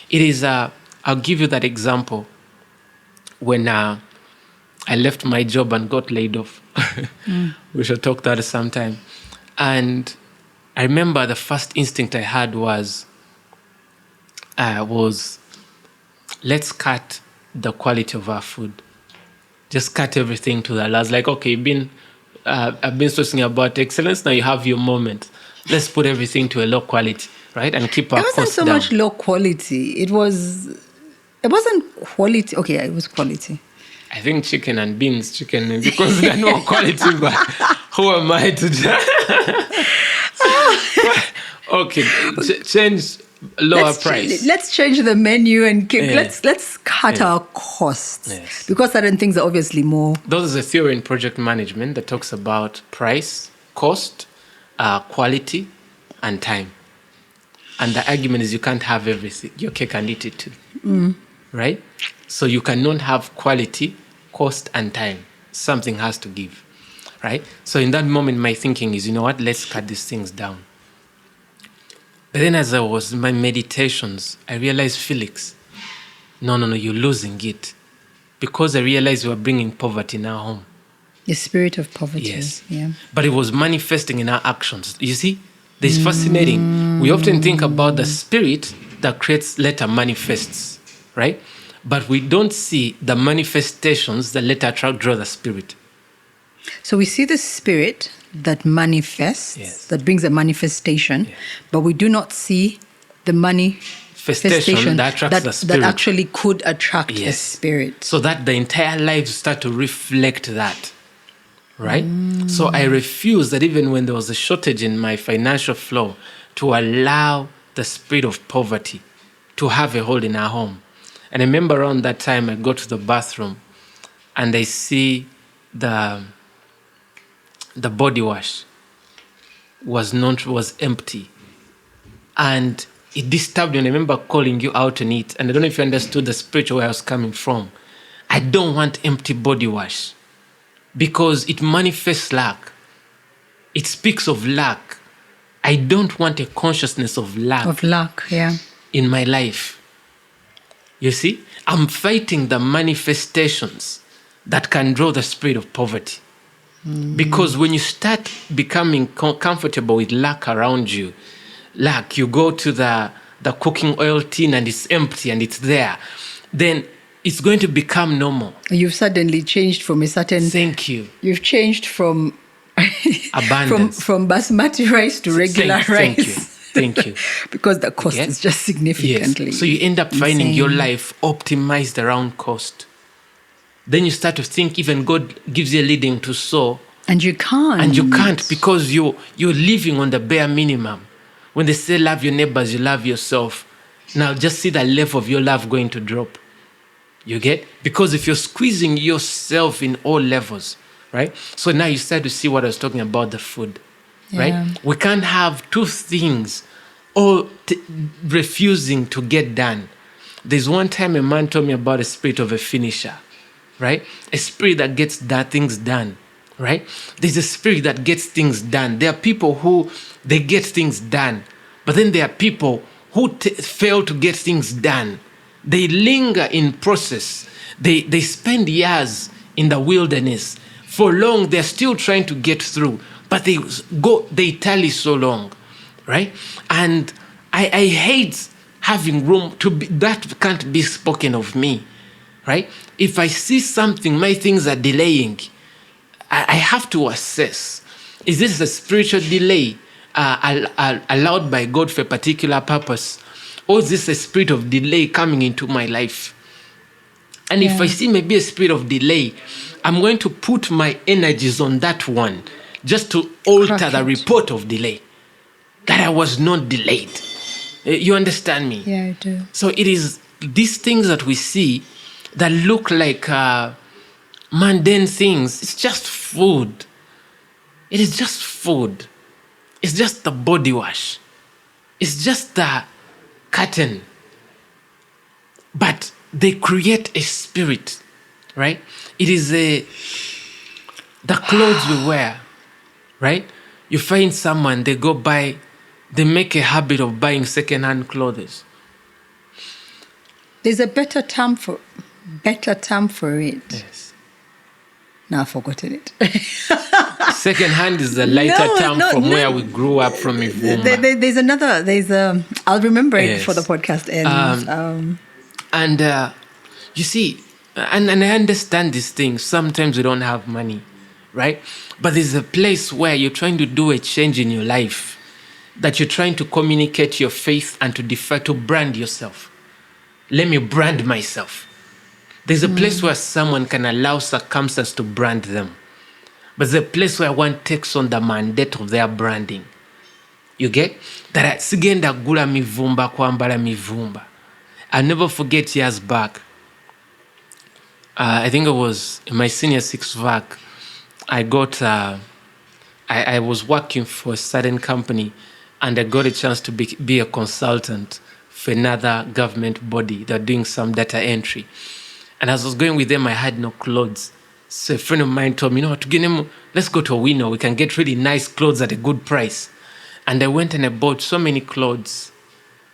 It is, I'll give you that example. When I left my job and got laid off. We shall talk that sometime. And I remember the first instinct I had was let's cut the quality of our food. Just cut everything to that. I was like, okay, I've been stressing about excellence. Now you have your moment. Let's put everything to a low quality, right? And keep our costs down.
It wasn't so much low quality. It wasn't quality. Okay, it was quality.
I think chicken and beans, because they're no quality, but who am I to judge? Okay, change lower price.
Let's change the menu and let's cut our costs.
Yes.
Because certain things are obviously more.
Those is a theory in project management that talks about price, cost, quality, and time. And the argument is you can't have everything. Your cake and eat it too. Right? So you cannot have quality, cost, and time. Something has to give. Right? So in that moment, my thinking is, you know what? Let's cut these things down. But then as I was in my meditations, I realized, Felix, no, you're losing it. Because I realized we were bringing poverty in our home.
The spirit of poverty.
Yes.
Yeah.
But it was manifesting in our actions. You see? This is fascinating. We often think about the spirit that creates later manifests, right? But we don't see the manifestations that later draw the spirit.
So we see the spirit that manifests, that brings a manifestation, but we do not see the manifestation
that attracts the spirit.
That actually could attract the spirit.
So that the entire life start to reflect that, right? So I refuse that even when there was a shortage in my financial flow to allow the spirit of poverty to have a hold in our home. And I remember around that time I go to the bathroom and I see the body wash was empty. And it disturbed me. And I remember calling you out on it. And I don't know if you understood the spiritual where I was coming from. I don't want empty body wash because it manifests lack. It speaks of lack. I don't want a consciousness of lack.
Of lack, yeah.
In my life. You see? I'm fighting the manifestations that can draw the spirit of poverty. Because when you start becoming comfortable with lack around you, lack, you go to the cooking oil tin and it's empty and it's there, then it's going to become normal.
You've suddenly changed from a certain...
Thank you.
You've changed from...
abundance.
From basmati rice to regular rice.
Thank you.
Because the cost is just significantly.
Yes. So you end up finding your life optimized around cost. Then you start to think even God gives you a leading to sow
And you can't.
And you can't because you're living on the bare minimum. When they say love your neighbors, you love yourself. Now just see the level of your love going to drop. You get? Because if you're squeezing yourself in all levels, right? So now you start to see what I was talking about, the food, right? We can't have two things all refusing to get done. There's one time a man told me about a spirit of a finisher, right? A spirit that gets things done, right? There's a spirit that gets things done. There are people who, they get things done, but then there are people who fail to get things done. They linger in process. They spend years in the wilderness. For long, they're still trying to get through, but they tally so long, right? And I hate having room to be, that can't be spoken of me, right? If I see something, my things are delaying, I have to assess, is this a spiritual delay allowed by God for a particular purpose? Or is this a spirit of delay coming into my life? And if I see maybe a spirit of delay, I'm going to put my energies on that one just to alter the report of delay, that I was not delayed. You understand me?
Yeah, I do.
So it is these things that we see that look like mundane things. It's just food. It is just food. It's just the body wash. It's just the curtain. But they create a spirit, right? It is the clothes we wear, right? You find someone, they make a habit of buying second-hand clothes.
There's a better term for it.
Yes.
Now I've forgotten it.
Second-hand is the lighter term from where we grew up from Ivumba.
I'll remember it before the podcast ends.
And you see, and I understand these things. Sometimes we don't have money, right? But there's a place where you're trying to do a change in your life, that you're trying to communicate your faith and to brand yourself. Let me brand myself. There's a place where someone can allow circumstance to brand them. But there's a place where one takes on the mandate of their branding. You get? That sigenda gula mivumba kwambala mivumba. I'll never forget years back. I think it was in my senior 6th VAC. I was working for a certain company, and I got a chance to be a consultant for another government body. They're doing some data entry. And as I was going with them, I had no clothes. So a friend of mine told me, let's go to a window. We can get really nice clothes at a good price. And I went and I bought so many clothes,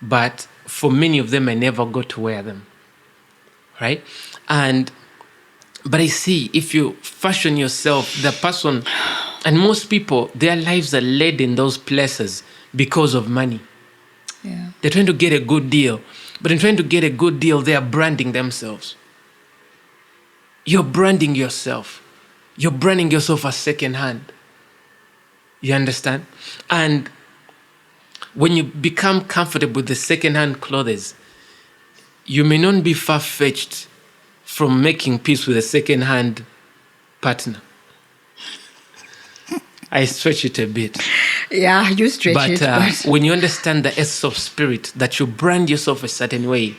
but for many of them, I never got to wear them, right? But I see, if you fashion yourself, the person, and most people, their lives are led in those places because of money.
Yeah.
They're trying to get a good deal, but in trying to get a good deal, they are branding themselves. You're branding yourself. You're branding yourself as secondhand. You understand? And when you become comfortable with the second-hand clothes, you may not be far-fetched from making peace with a second-hand partner. I stretch it a bit.
Yeah, you stretch it.
But when you understand the essence of spirit, that you brand yourself a certain way,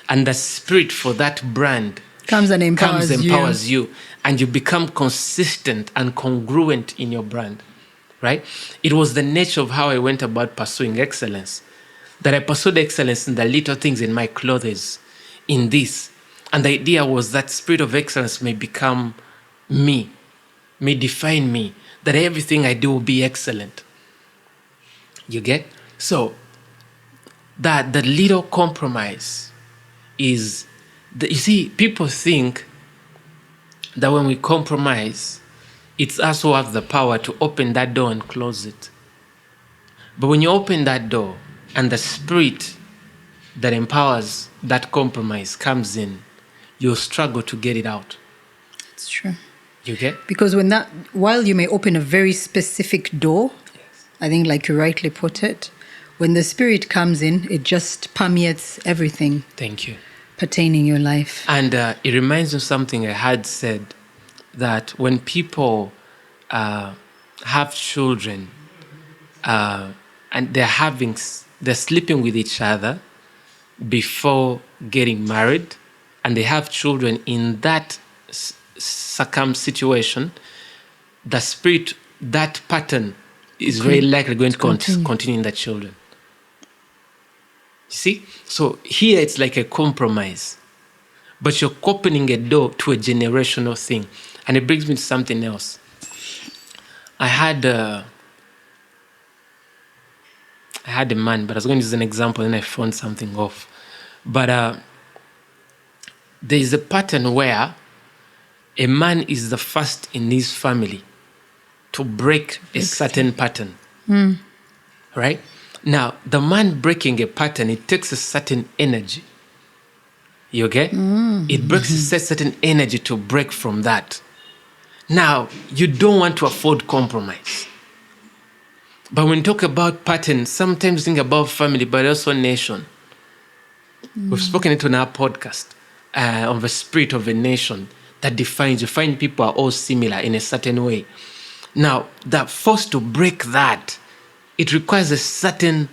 and the spirit for that brand
comes and empowers
you, and you become consistent and congruent in your brand. Right? It was the nature of how I went about pursuing excellence, that I pursued excellence in the little things, in my clothes, in this. And the idea was that spirit of excellence may become me, may define me, that everything I do will be excellent. You get? So, that the little compromise is, you see, people think that when we compromise, it's us who have the power to open that door and close it. But when you open that door and the spirit that empowers that compromise comes in, you'll struggle to get it out.
It's true.
You get?
Because while you may open a very specific door, yes, I think like you rightly put it, when the spirit comes in, it just permeates everything.
Thank you.
Pertaining your life.
And it reminds me of something I had said, that when people have children, and they're sleeping with each other before getting married, and they have children in that situation, the spirit, that pattern is very likely going to continue in the children. You see? So here it's like a compromise, but you're opening a door to a generational thing. And it brings me to something else. I had a man, but I was going to use an example and I found something off. But there is a pattern where a man is the first in his family to break a certain pattern. Right? Now, the man breaking a pattern, it takes a certain energy. You okay? It breaks a certain energy to break from that. Now, you don't want to afford compromise. But when you talk about patterns, sometimes think about family, but also nation. We've spoken it on our podcast on the spirit of a nation that defines, you find people are all similar in a certain way. Now, that force to break that, it requires a certain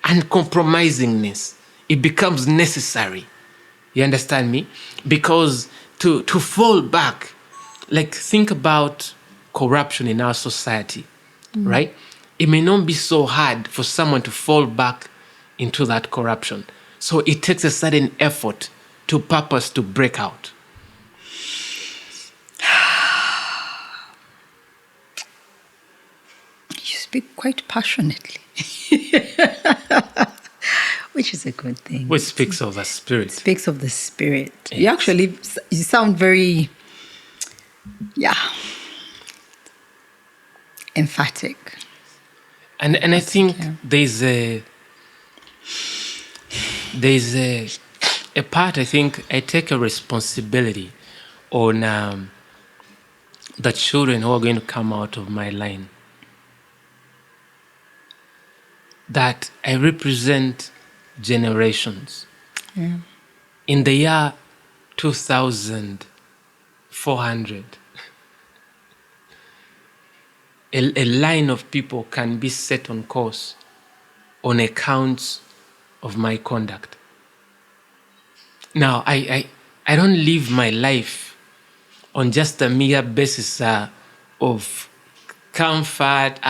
uncompromisingness. It becomes necessary. You understand me? Because to fall back, like think about corruption in our society, right? It may not be so hard for someone to fall back into that corruption. So it takes a certain effort to purpose to break out.
You speak quite passionately, which is a good thing.
Which speaks of the spirit.
Speaks of the spirit.
Yes.
You sound very, emphatic.
And I think there's a part, I think I take a responsibility on the children who are going to come out of my line. That I represent generations.
Yeah.
In the year 2400, a line of people can be set on course on account of my conduct. Now, I don't live my life on just a mere basis of comfort.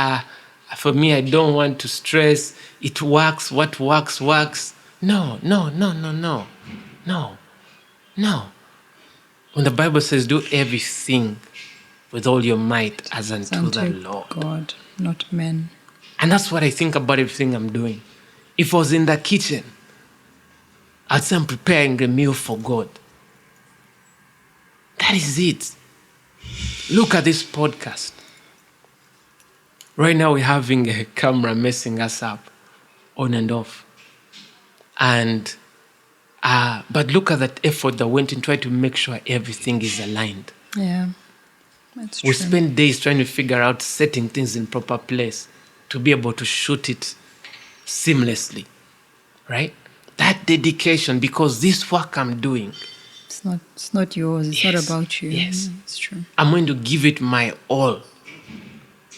For me, I don't want to stress. It works. What works, works. No. When the Bible says, do everything with all your might as unto the Lord.
God, not men.
And that's what I think about everything I'm doing. If I was in the kitchen, I'd say I'm preparing a meal for God. That is it. Look at this podcast. Right now we're having a camera messing us up on and off. And but look at that effort that went in trying to make sure everything is aligned.
Yeah, that's true.
We spend days trying to figure out setting things in proper place to be able to shoot it seamlessly, right? That dedication, because this work I'm doing,
it's not yours. It's not about you.
Yes,
it's true.
I'm going to give it my all.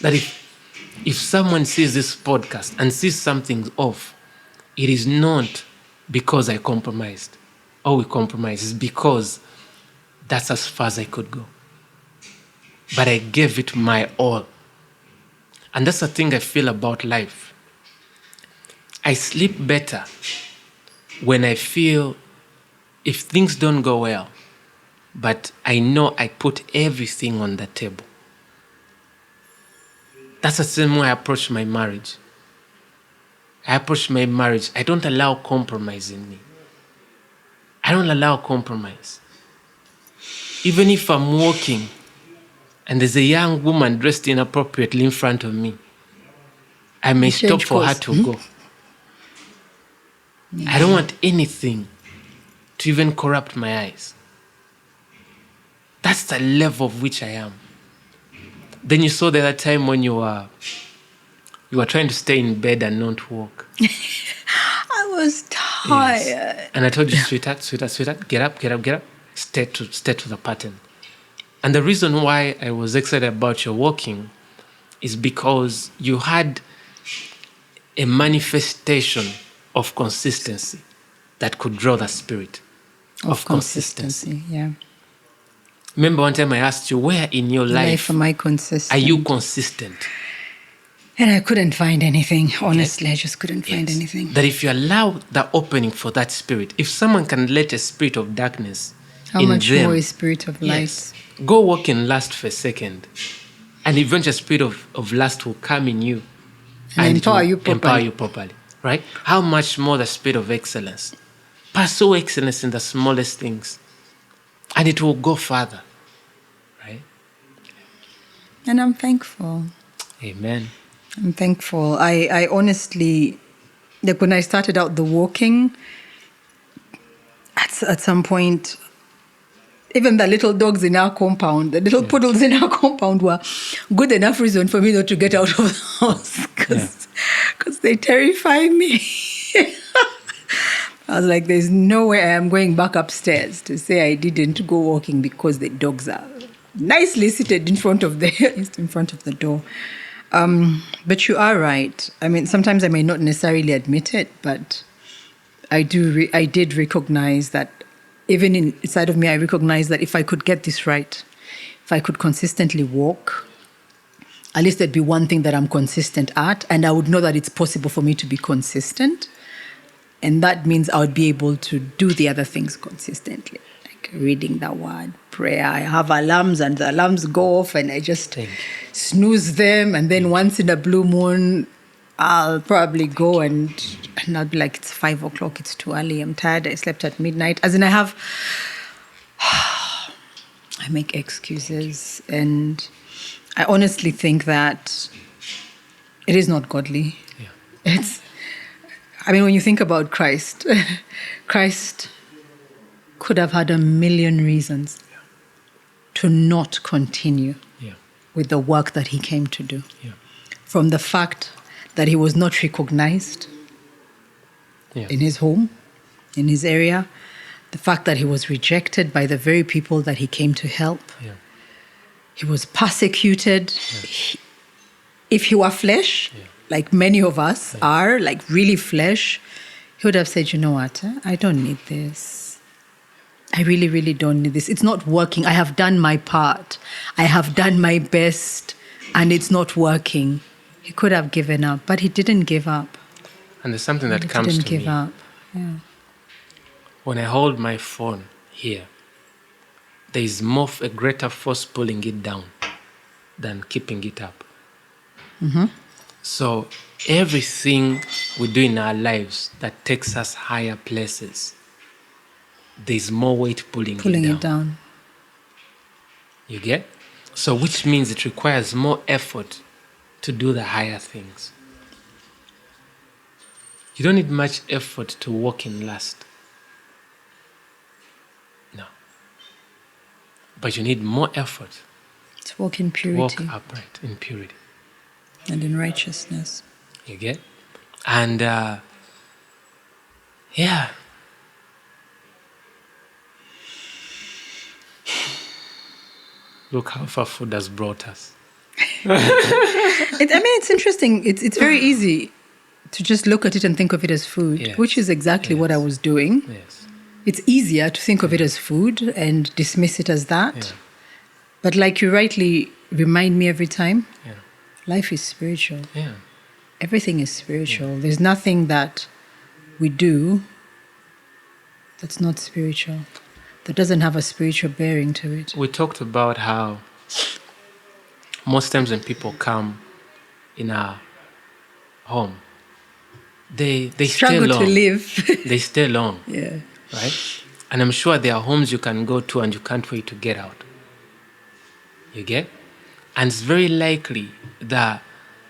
That if someone sees this podcast and sees something off, it is not because I compromised or we compromised. It's because that's as far as I could go. But I gave it my all. And that's the thing I feel about life. I sleep better when I feel if things don't go well, but I know I put everything on the table. That's the same way I approach my marriage. I don't allow compromise in me. I don't allow compromise. Even if I'm walking and there's a young woman dressed inappropriately in front of me, I may stop for her to go. Yeah. I don't want anything to even corrupt my eyes. That's the level of which I am. Then you saw the other time when you were trying to stay in bed and not walk.
I was tired. Yes.
And I told you, sweetheart, get up. Stay to the pattern. And the reason why I was excited about your walking is because you had a manifestation of consistency that could draw the spirit of consistency.
Yeah.
Remember one time I asked you, where in your life
am I consistent?
are you consistent?
And I couldn't find anything. Honestly, I just couldn't find anything.
That if you allow the opening for that spirit, if someone can let a spirit of darkness
How
in
much
them,
more is spirit of light?
yes, go walk in lust for a second, and eventually a spirit of lust will come in you
And
it will
empower you properly.
Right? How much more the spirit of excellence? Pursue excellence in the smallest things, and it will go further. Right?
And I'm thankful.
Amen.
I'm thankful. I honestly, like when I started out the walking, at some point, even the little dogs in our compound, the little poodles in our compound were good enough reason for me not to get out of the house because they terrify me. I was like, there's no way I am going back upstairs to say I didn't go walking because the dogs are nicely seated in front of the door. But you are right. I mean, sometimes I may not necessarily admit it, but I did recognize that even inside of me, I recognize that if I could get this right, if I could consistently walk, at least there'd be one thing that I'm consistent at, and I would know that it's possible for me to be consistent. And that means I would be able to do the other things consistently, like reading the word, prayer. I have alarms, and the alarms go off, and I just snooze them. And then once in a blue moon, I'll probably go and I'll be like, it's 5 o'clock, it's too early, I'm tired, I slept at midnight. As in, I make excuses. And I honestly think that it is not godly. Yeah. When you think about Christ, Christ could have had a million reasons to not continue with the work that he came to do. Yeah. From the fact that he was not recognized in his home, in his area, the fact that he was rejected by the very people that he came to help. Yeah. He was persecuted. Yeah. If he were flesh, like many of us are, like really flesh, he would have said, you know what, I don't need this. I really, really don't need this. It's not working. I have done my part. I have done my best, and it's not working. He could have given up, but he didn't give up.
And there's something that comes to me. He didn't give up.
Yeah.
When I hold my phone here, there is a greater force pulling it down than keeping it up. Mm-hmm. So everything we do in our lives that takes us higher places, there's more weight pulling it down. You get? So which means it requires more effort to do the higher things. You don't need much effort to walk in lust. No. But you need more effort
to walk in purity.
Walk upright in purity.
And in righteousness.
You get? And look how far food has brought us.
It's interesting. It's very easy to just look at it and think of it as food, which is exactly what I was doing. Yes. It's easier to think of it as food and dismiss it as that. Yeah. But like you rightly remind me every time, life is spiritual. Yeah. Everything is spiritual. Yeah. There's nothing that we do that's not spiritual, that doesn't have a spiritual bearing to it.
We talked about how most times when people come in our home, they
struggle
stay long.
To live.
They stay long.
Yeah.
Right? And I'm sure there are homes you can go to and you can't wait to get out. You get? And it's very likely that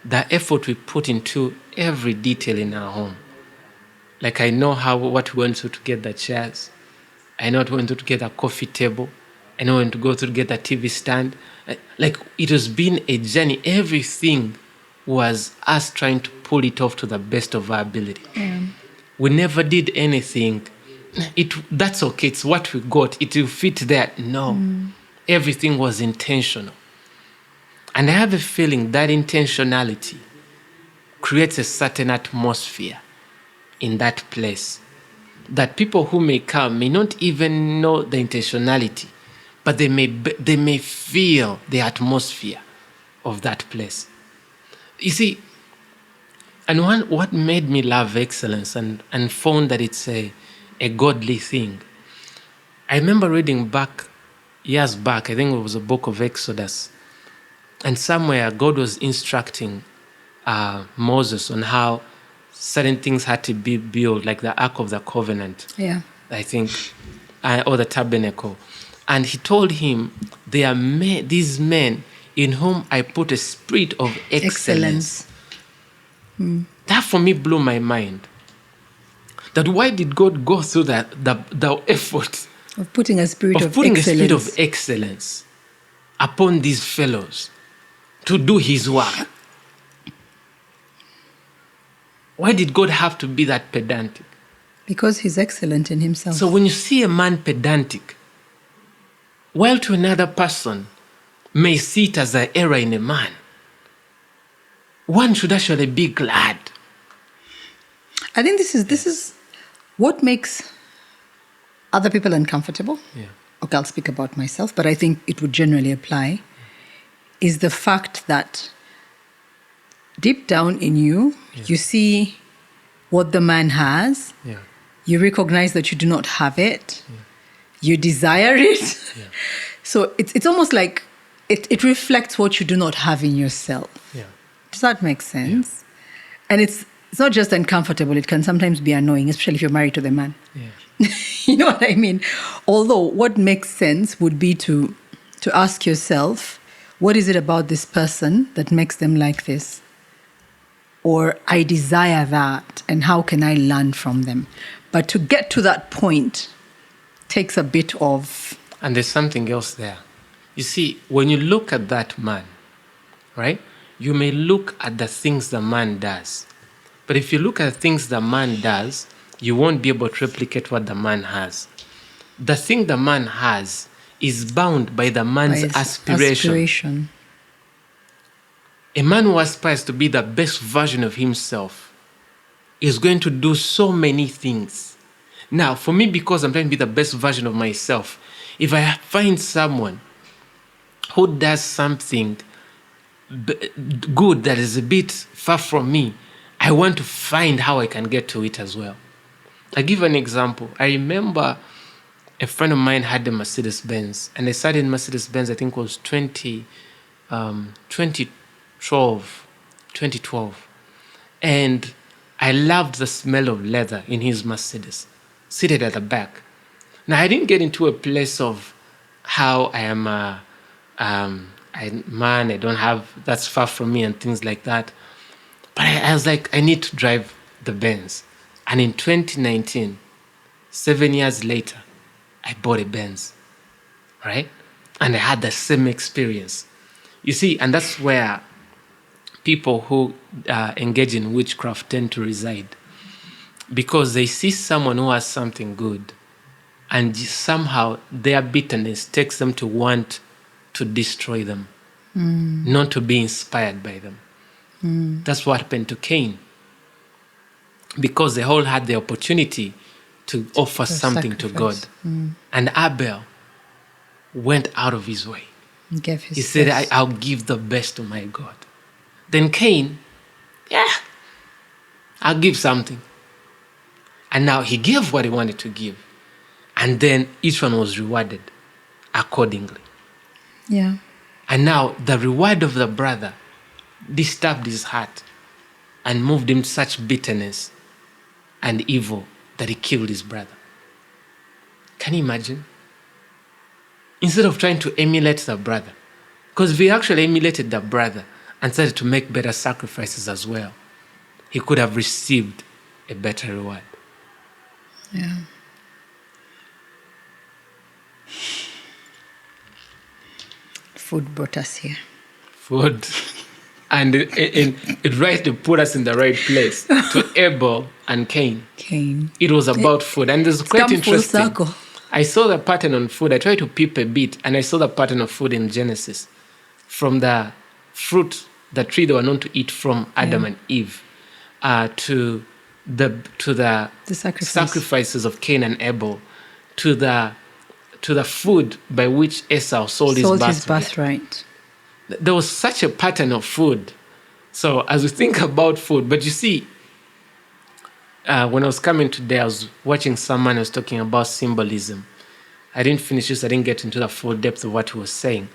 the effort we put into every detail in our home. Like I know what we went through to get the chairs. I know what we went through to get a coffee table. I know when to go through to get a TV stand. Like it has been a journey. Everything was us trying to pull it off to the best of our ability. Yeah. We never did anything. That's okay. It's what we got. It will fit there. No. everything was intentional. And I have a feeling that intentionality creates a certain atmosphere in that place that people who may come may not even know the intentionality, but they may feel the atmosphere of that place. You see, and what made me love excellence and found that it's a godly thing. I remember reading years back, I think it was a book of Exodus, and somewhere God was instructing Moses on how certain things had to be built, like the Ark of the Covenant, I think, or the tabernacle. And he told him, there are these men in whom I put a spirit of excellence. That for me blew my mind. That why did God go through the effort
of putting a spirit
of excellence upon these fellows to do his work? Why did God have to be that pedantic?
Because he's excellent in himself.
So when you see a man pedantic, while to another person may see it as an error in a man, one should actually be glad.
I think this is what makes other people uncomfortable.
Yeah.
Okay, I'll speak about myself, but I think it would generally apply, is the fact that deep down in you, you see what the man has.
Yeah.
You recognize that you do not have it. Yeah. You desire it. Yeah. So it's almost like it reflects what you do not have in yourself.
Yeah.
Does that make sense? Yeah. And it's not just uncomfortable. It can sometimes be annoying, especially if you're married to the man. Yeah. You know what I mean? Although what makes sense would be to ask yourself, what is it about this person that makes them like this? Or I desire that, and how can I learn from them? But to get to that point takes a bit of...
And there's something else there. You see, when you look at that man, right, you may look at the things the man does. But if you look at the things the man does, you won't be able to replicate what the man has. The thing the man has is bound by the man's aspiration. A man who aspires to be the best version of himself is going to do so many things. Now, for me, because I'm trying to be the best version of myself, if I find someone who does something good that is a bit far from me, I want to find how I can get to it as well. I'll give an example. I remember a friend of mine had a Mercedes-Benz, and I started in Mercedes-Benz, I think it was 2012. And I loved the smell of leather in his Mercedes, seated at the back. Now, I didn't get into a place of how I am I don't have, that's far from me and things like that. But I was like, I need to drive the Benz. And in 2019, 7 years later, I bought a Benz, right? And I had the same experience. You see, and that's where people who engage in witchcraft tend to reside, because they see someone who has something good, and somehow their bitterness takes them to want to destroy them, not to be inspired by them. That's what happened to Cain, because they all had the opportunity to offer something to God. And Abel went out of his way. He said, I'll give the best to my God. Then Cain, I'll give something. And now he gave what he wanted to give. And then each one was rewarded accordingly.
Yeah.
And now the reward of the brother disturbed his heart and moved him to such bitterness and evil that he killed his brother. Can you imagine? Instead of trying to emulate the brother, because if he actually emulated the brother and started to make better sacrifices as well, he could have received a better reward.
Yeah. Food brought us here.
Food. And it right to put us in the right place to Abel and Cain.
Cain.
It was about food. And it's quite interesting.
Full circle.
I saw the pattern on food. I tried to peep a bit, and I saw the pattern of food in Genesis, from the fruit, the tree they were known to eat from Adam and Eve, to the sacrifices of Cain and Abel, to the food by which Esau sold his birthright. There was such a pattern of food. So as we think about food, but you see, when I was coming today, I was watching someone who was talking about symbolism. I didn't finish this. I didn't get into the full depth of what he was saying.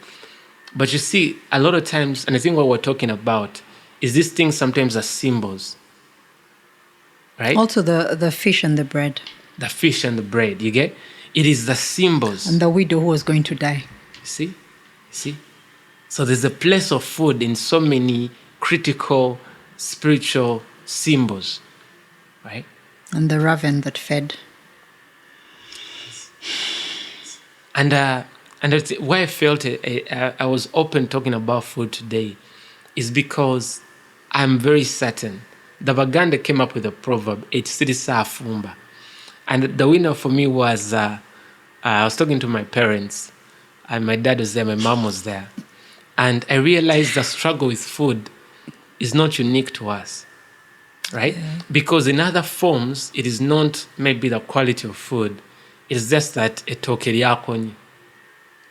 But you see, a lot of times, and I think what we're talking about is these things sometimes are symbols, right?
Also the fish and the bread.
The fish and the bread, you get? It is the symbols.
And the widow who was going to die.
You see? So there's a place of food in so many critical spiritual symbols, right?
And the raven that fed.
And why I felt I was open talking about food today is because I'm very certain the Baganda came up with a proverb, "Ekisirisa afumba." And the winner for me was, I was talking to my parents, and my dad was there, my mom was there. And I realized the struggle with food is not unique to us, right? Yeah. Because in other forms, it is not maybe the quality of food. It's just that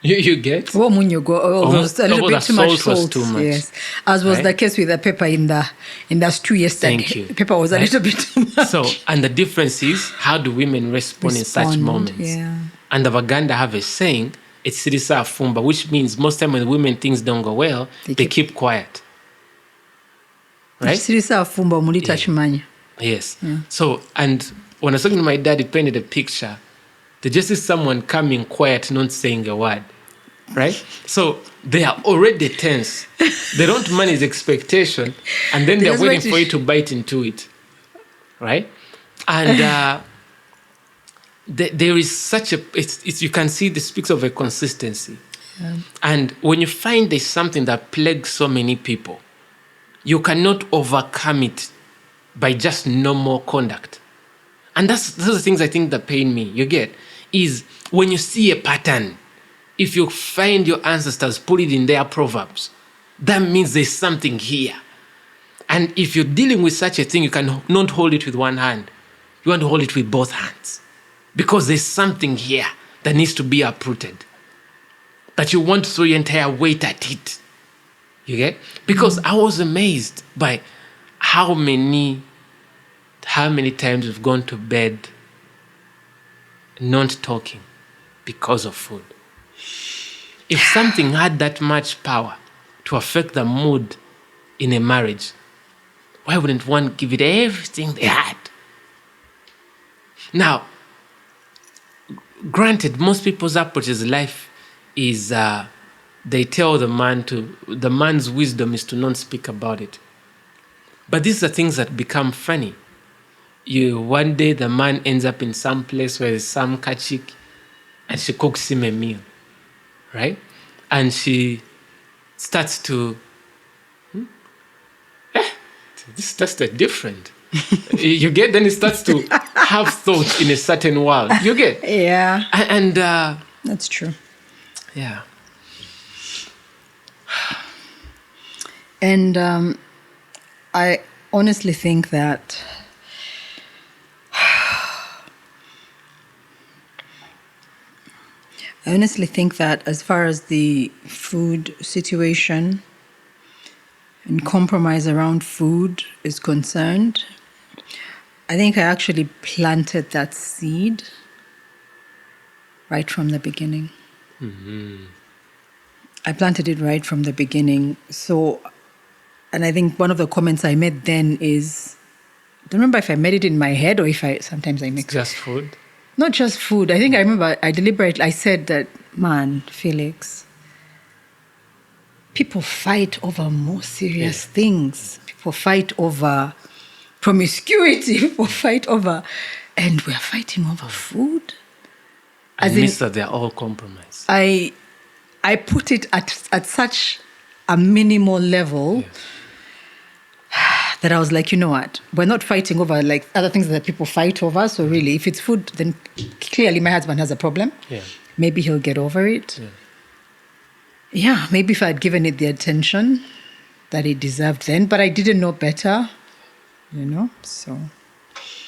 you get?
Was a little bit too much salt.
Was too much.
Yes. As was the case with the pepper in the stew yesterday.
Thank you.
Pepper was a little bit too much.
So, and the difference is, how do women respond in such moments?
Yeah.
And the Baganda have a saying, it's sirisa afumba, which means most time when women things don't go well, they keep quiet. Right?
Sirisa afumba mulita chimanya.
Yes. Yeah. So, and when I was talking to my dad, he painted a picture. They just see someone coming quiet, not saying a word, right? So they are already tense. They don't manage expectation, and then they're waiting for you to bite into it, right? And there is such a, you can see this speaks of a consistency. Yeah. And when you find there's something that plagues so many people, you cannot overcome it by just normal conduct. And those are the things I think that pain me. You get? Is when you see a pattern, if you find your ancestors put it in their proverbs, that means there's something here. And if you're dealing with such a thing, you can not hold it with one hand. You want to hold it with both hands. Because there's something here that needs to be uprooted. That you want to throw your entire weight at it. You get? Because I was amazed by how many times we've gone to bed not talking because of food. If something had that much power to affect the mood in a marriage, why wouldn't one give it everything they had? Now, granted, most people's approach to life is they tell the man's wisdom is to not speak about it. But these are things that become funny. One day the man ends up in some place where there's some kachik, and she cooks him a meal, right? And she starts to, this tasted different. You get? Then it starts to have thoughts in a certain world. You get?
Yeah.
And
that's true.
Yeah.
And I honestly think that as far as the food situation and compromise around food is concerned, I think I actually planted that seed right from the beginning. Mm-hmm. I planted it right from the beginning. So, and I think one of the comments I made then is, I don't remember if I made it in my head or if sometimes I make it.
Just food?
Not just food. I think I remember I said that, man, Felix, people fight over more serious things. People fight over promiscuity. People fight over, and we're fighting over food.
I miss that they're all compromised.
I put it at such a minimal level that I was like, you know what? We're not fighting over like other things that people fight over. So really, if it's food, then clearly my husband has a problem.
Yeah.
Maybe he'll get over it. Yeah, maybe if I'd given it the attention that it deserved then, but I didn't know better, so.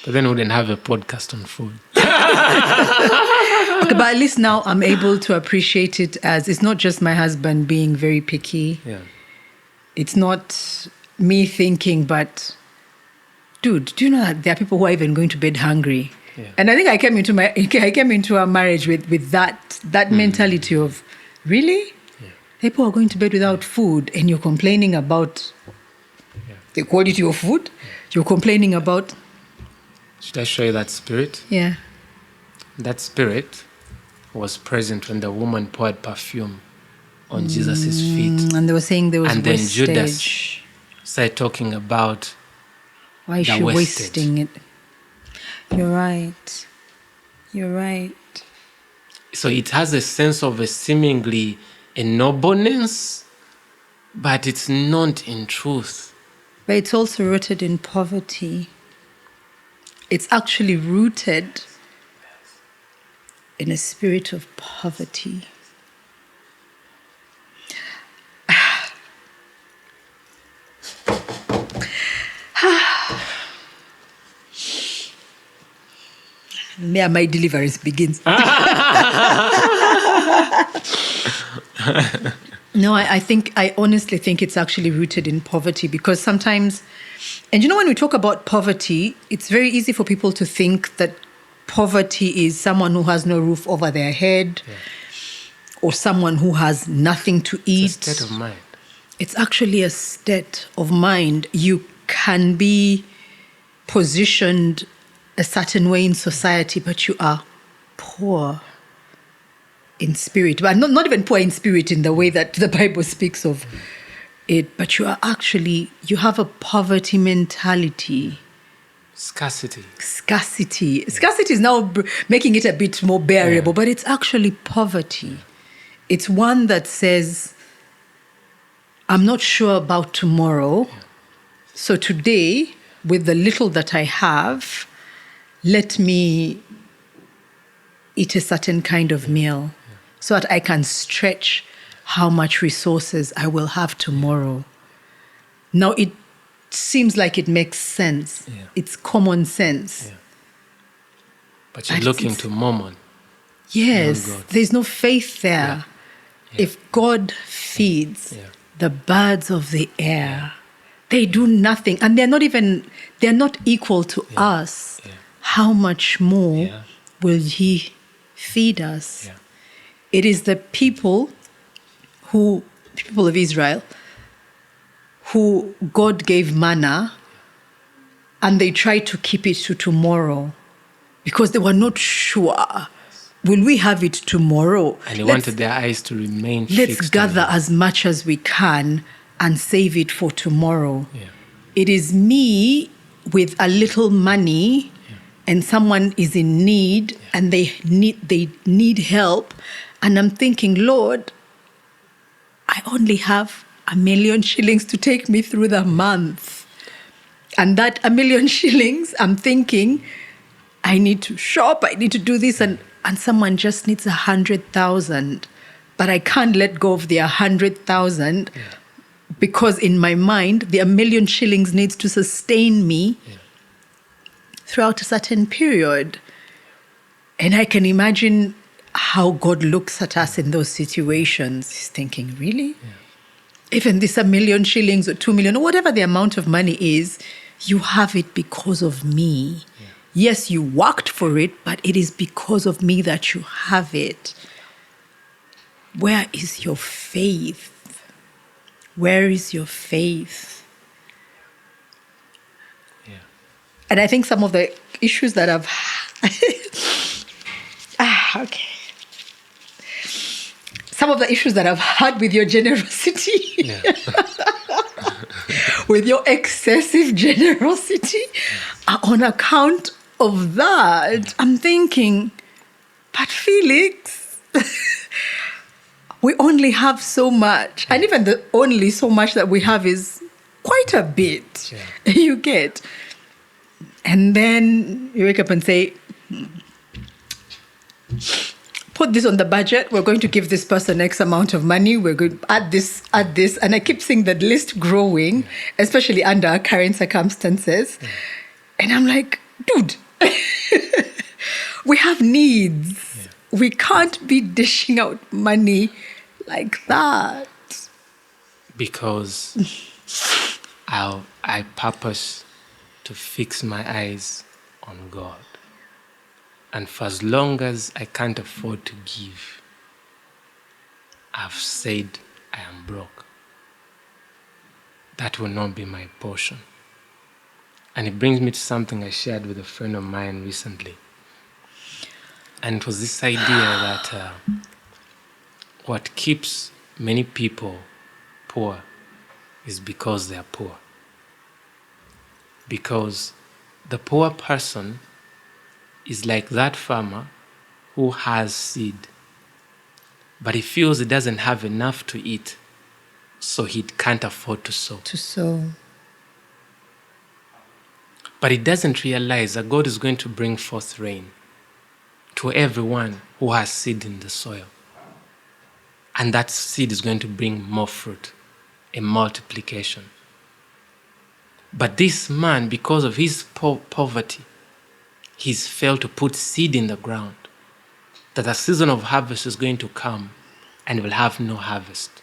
But then we wouldn't have a podcast on food.
Okay, but at least now I'm able to appreciate it as it's not just my husband being very picky.
Yeah.
It's not me thinking, but dude, do you know that there are people who are even going to bed hungry?
Yeah.
And I think I came into our marriage with that mentality of, really?
Yeah.
People are going to bed without food and you're complaining about the quality of food? You're complaining about...
Should I show you that spirit?
Yeah.
That spirit was present when the woman poured perfume on Jesus' feet.
And they were saying there was
and then
wastage.
Judas started talking about
why is
the
she
wasted.
wasting it? You're right.
So it has a sense of a seemingly a nobleness, but it's not in truth.
But it's also rooted in poverty. It's actually rooted in a spirit of poverty. Yeah, my deliverance begins. No, I honestly think it's actually rooted in poverty, because sometimes, and when we talk about poverty, it's very easy for people to think that poverty is someone who has no roof over their head, or someone who has nothing to eat.
It's a state of mind.
It's actually a state of mind. You can be positioned a certain way in society, but you are poor in spirit. But not even poor in spirit in the way that the Bible speaks of it, but you have a poverty mentality.
Scarcity.
Scarcity is now making it a bit more bearable, but it's actually poverty. It's one that says, I'm not sure about tomorrow, so today, with the little that I have, let me eat a certain kind of meal so that I can stretch how much resources I will have tomorrow. Now, it seems like it makes sense.
Yeah.
It's common sense.
Yeah. But you're looking to Mammon.
Yes, there's no faith there.
Yeah. Yeah.
If God feeds the birds of the air, they do nothing, and they're not equal to us.
Yeah.
How much more will He feed us?
Yeah.
It is the people of Israel, who God gave manna, and they tried to keep it to tomorrow because they were not sure. Will we have it tomorrow?
And they wanted their eyes to remain fixed.
Let's gather as much as we can and save it for tomorrow.
Yeah.
It is me with a little money, and someone is in need, and they need help, and I'm thinking, Lord, I only have 1,000,000 shillings to take me through the month. And that 1,000,000 shillings, I'm thinking, I need to shop, I need to do this, and someone just needs 100,000. But I can't let go of the 100,000 because in my mind, the 1,000,000 shillings needs to sustain me throughout a certain period. And I can imagine how God looks at us in those situations. He's thinking, really? Yeah. Even this 1,000,000 shillings or 2,000,000 or whatever the amount of money is, you have it because of me. Yeah. Yes, you worked for it, but it is because of me that you have it. Where is your faith? Where is your faith?
Yeah.
And I think some of the issues that I've some of the issues that I've had with your generosity, with your excessive generosity, are on account of that. I'm thinking, but Felix, we only have so much. And even the only so much that we have is quite a bit.
Yeah.
You get. And then you wake up and say, put this on the budget. We're going to give this person X amount of money. We're going to add this. And I keep seeing the list growing, especially under our current circumstances.
Yeah.
And I'm like, dude, we have needs.
Yeah.
We can't be dishing out money like that.
Because I purpose to fix my eyes on God. And for as long as I can't afford to give, I've said I am broke. That will not be my portion. And it brings me to something I shared with a friend of mine recently. And it was this idea that what keeps many people poor is because they are poor. Because the poor person is like that farmer who has seed, but he feels he doesn't have enough to eat, so he can't afford to sow. But he doesn't realize that God is going to bring forth rain to everyone who has seed in the soil. And that seed is going to bring more fruit, a multiplication. But this man, because of his poverty, he's failed to put seed in the ground, that a season of harvest is going to come and he will have no harvest.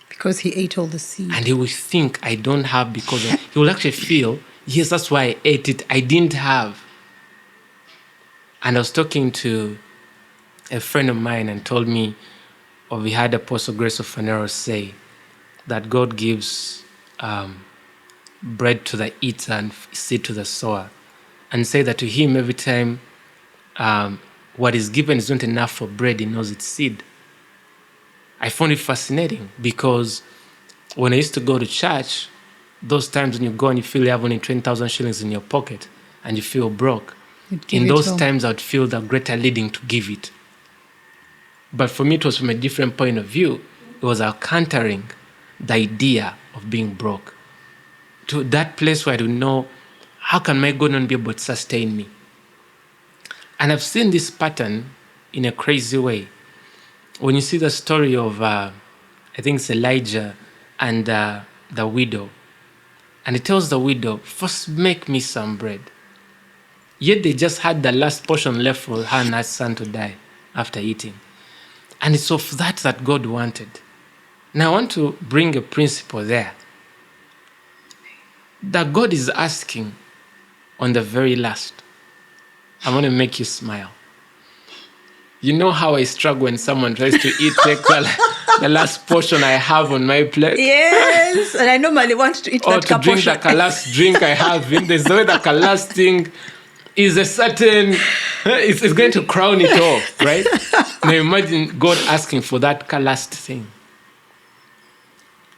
Because he ate all the seed.
And he will think, I don't have because of... He will actually feel, yes, that's why I ate it. I didn't have. And I was talking to a friend of mine and told me, or we had Apostle Grace of Fanero say, that God gives bread to the eater and seed to the sower. And say that to him, every time what is given is not enough for bread, he knows it's seed. I found it fascinating because when I used to go to church, those times when you go and you feel you have only 20,000 shillings in your pocket and you feel broke, in those times I would feel the greater leading to give it. But for me, it was from a different point of view. It was countering the idea of being broke. To that place where I don't know, how can my God not be able to sustain me? And I've seen this pattern in a crazy way. When you see the story of, I think it's Elijah and the widow, and he tells the widow, first make me some bread. Yet they just had the last portion left for her and her son to die after eating. And it's of that God wanted. Now I want to bring a principle there. That God is asking on the very last. I want to make you smile. You know how I struggle when someone tries to eat the last portion I have on my plate?
Yes, and I normally want to eat that
portion. Or to drink the last drink I have. There's the way the last thing is a certain... It's going to crown it off, right? Now imagine God asking for that last thing.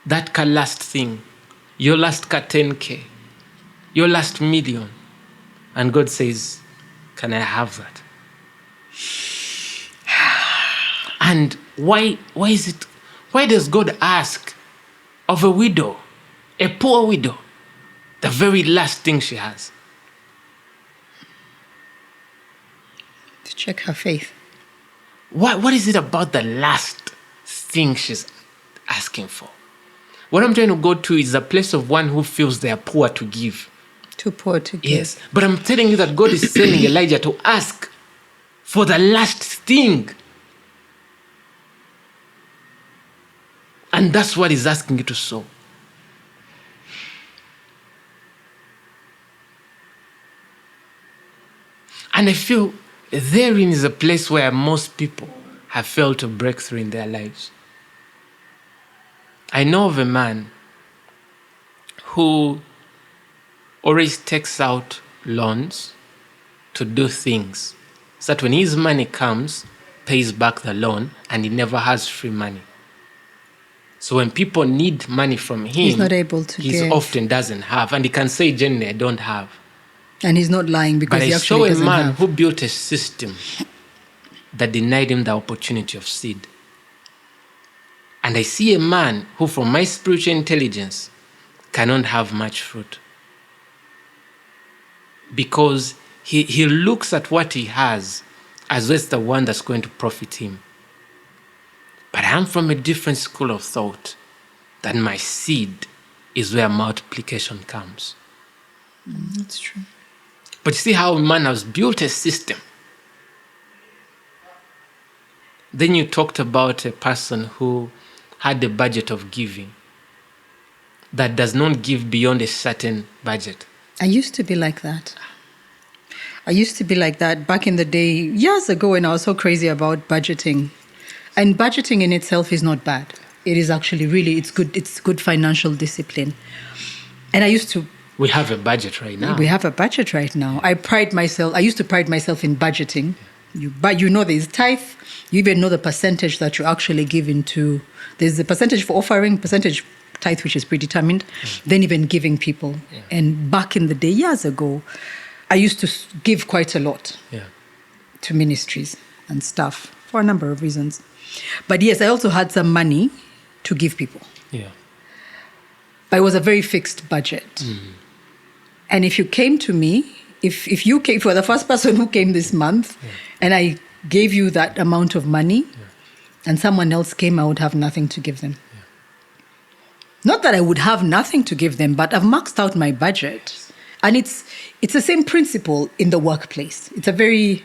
That last thing. Your last 10K. Your last million. And God says, can I have that? And why does God ask of a widow, a poor widow, the very last thing she has?
To check her faith.
What is it about the last thing she's asking for? What I'm trying to go to is the place of one who feels they are poor to give.
Too poor to give.
Yes, but I'm telling you that God is sending Elijah to ask for the last thing. And that's what he's asking you to sow. And I feel therein is a place where most people have failed to break through in their lives. I know of a man who always takes out loans to do things, so that when his money comes, pays back the loan, and he never has free money. So when people need money from him,
he's not able to give.
He often doesn't have, and he can say, "Generally, I don't have."
And he's not lying because
but
he actually doesn't have.
I saw a man who built a system that denied him the opportunity of seed. And I see a man who, from my spiritual intelligence, cannot have much fruit. Because he looks at what he has as though it's the one that's going to profit him. But I'm from a different school of thought, that my seed is where multiplication comes.
That's true.
But you see how man has built a system. Then you talked about a person who had a budget of giving that does not give beyond a certain budget.
I used to be like that. Back in the day, years ago, when I was so crazy about budgeting. And budgeting in itself is not bad. It is actually it's good. It's good financial discipline. And I used to...
We have a budget right now.
I used to pride myself in budgeting. But there's tithe. You even know the percentage that you actually give into. There's the percentage for offering, percentage tithe, which is predetermined. Then even giving people. Yeah. And back in the day, years ago, I used to give quite a lot to ministries and stuff for a number of reasons. But yes, I also had some money to give people.
Yeah.
But it was a very fixed budget. And if you came to me, if you were the first person who came this month, and I gave you that amount of money, and someone else came, I would have nothing to give them. Yeah. Not that I would have nothing to give them, but I've maxed out my budget. And it's the same principle in the workplace. It's a very,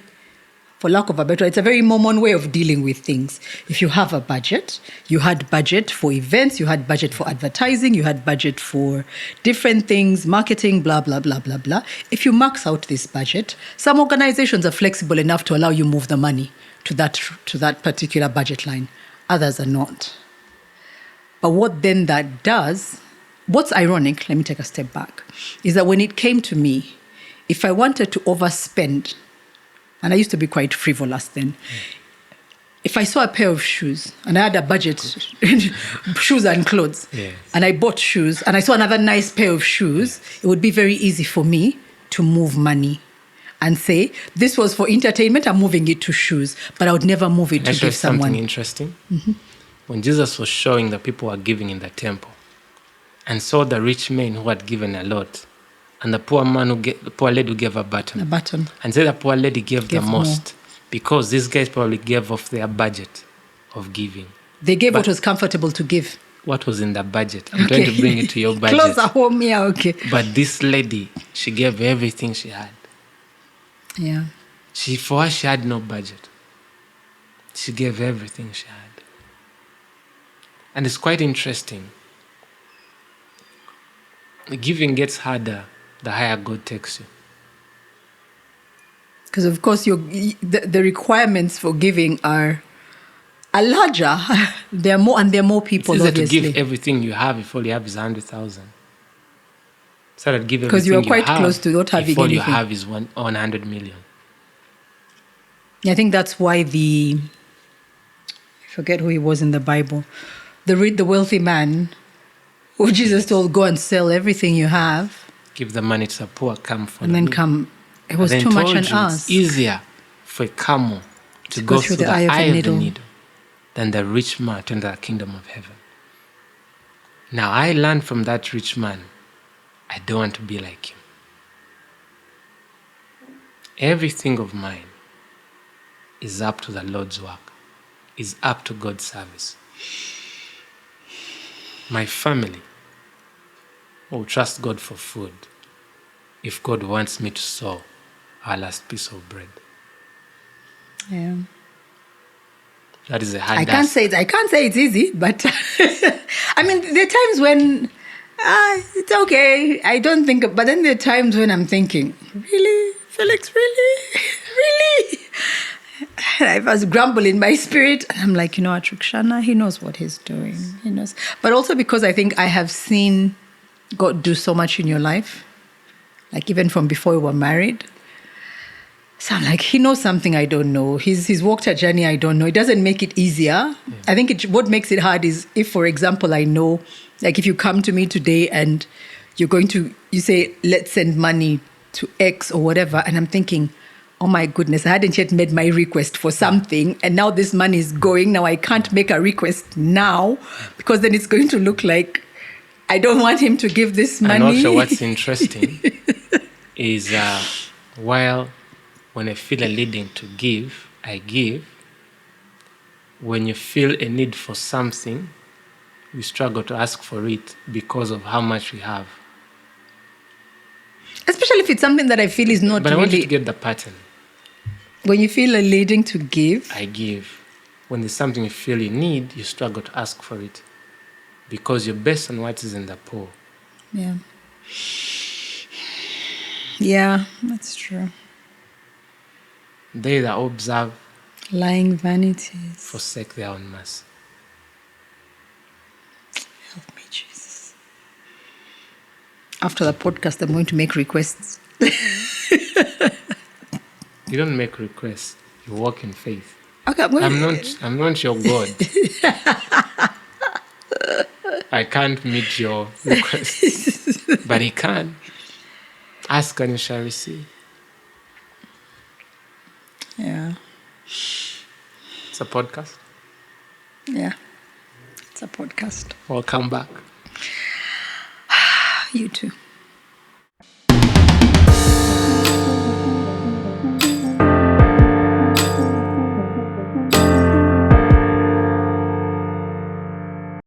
for lack of a better, it's a very Mormon way of dealing with things. If you have a budget, you had budget for events, you had budget for advertising, you had budget for different things, marketing, blah, blah, blah, blah, blah. If you max out this budget, some organizations are flexible enough to allow you move the money to that particular budget line. Others are not. But what then that does, what's ironic, let me take a step back, is that when it came to me, if I wanted to overspend, and I used to be quite frivolous then. If I saw a pair of shoes and I had a budget, shoes and clothes, and I bought shoes and I saw another nice pair of shoes, it would be very easy for me to move money and say, this was for entertainment, I'm moving it to shoes, but I would never move it to give someone.
Something interesting. When Jesus was showing the people who were giving in the temple and saw the rich men who had given a lot, and the poor lady who gave a button. And said the poor lady gave the most because these guys probably gave off their budget of giving.
They gave what was comfortable to give.
What was in the budget? I'm trying to bring it to your budget.
Close at home, okay.
But this lady, she gave everything she had.
Yeah.
For her, she had no budget. She gave everything she had. And it's quite interesting. Giving gets harder the higher God takes you.
Because, of course, the requirements for giving are larger. There are more people,
it's easier
obviously.
to give everything you have if all you have is 100,000. So that give everything
because you are quite close to not having
if all
anything.
You have is 100 million.
I think that's why I forget who he was in the Bible, the wealthy man who Jesus told, go and sell everything you have.
Give the money to the poor, come for
and then come. It was too much on us.
It's easier for a camel to go through the eye of the needle than the rich man to enter the kingdom of heaven. Now, I learned from that rich man, I don't want to be like him. Everything of mine is up to the Lord's work, is up to God's service. My family will trust God for food if God wants me to sow our last piece of bread.
Yeah.
That is a hard
I can't say it's easy, but I mean, there are times when it's okay. I don't think, but then there are times when I'm thinking, really, Felix, really? And I was grumbling in my spirit. And I'm like, what, Rukshana, he knows what he's doing. He knows. But also because I think I have seen God do so much in your life, like even from before we were married. So I'm like, he knows something I don't know. He's walked a journey I don't know. It doesn't make it easier. Yeah. I think what makes it hard is if, for example, I know, like if you come to me today and you say, let's send money to X or whatever, and I'm thinking, oh my goodness, I hadn't yet made my request for something, and now this money is going. Now I can't make a request now because then it's going to look like I don't want him to give this money.
And also what's interesting is while when I feel a leading to give, I give. When you feel a need for something, we struggle to ask for it because of how much we have.
Especially if it's something that I feel is not
But I want you
really...
to get the pattern.
When you feel a leading to give,
I give. When there's something you feel you need, you struggle to ask for it because you're based on what is in the pool.
yeah. Yeah, that's true.
They that observe
Lying vanities.
forsake their own mercy.
Help me, Jesus. After the podcast, I'm going to make requests.
You don't make requests. You walk in faith.
Okay,
I'm not your God. I can't meet your requests. But he can. Ask and you shall receive.
Yeah.
It's a podcast.
Yeah. It's a podcast.
Welcome back.
You too.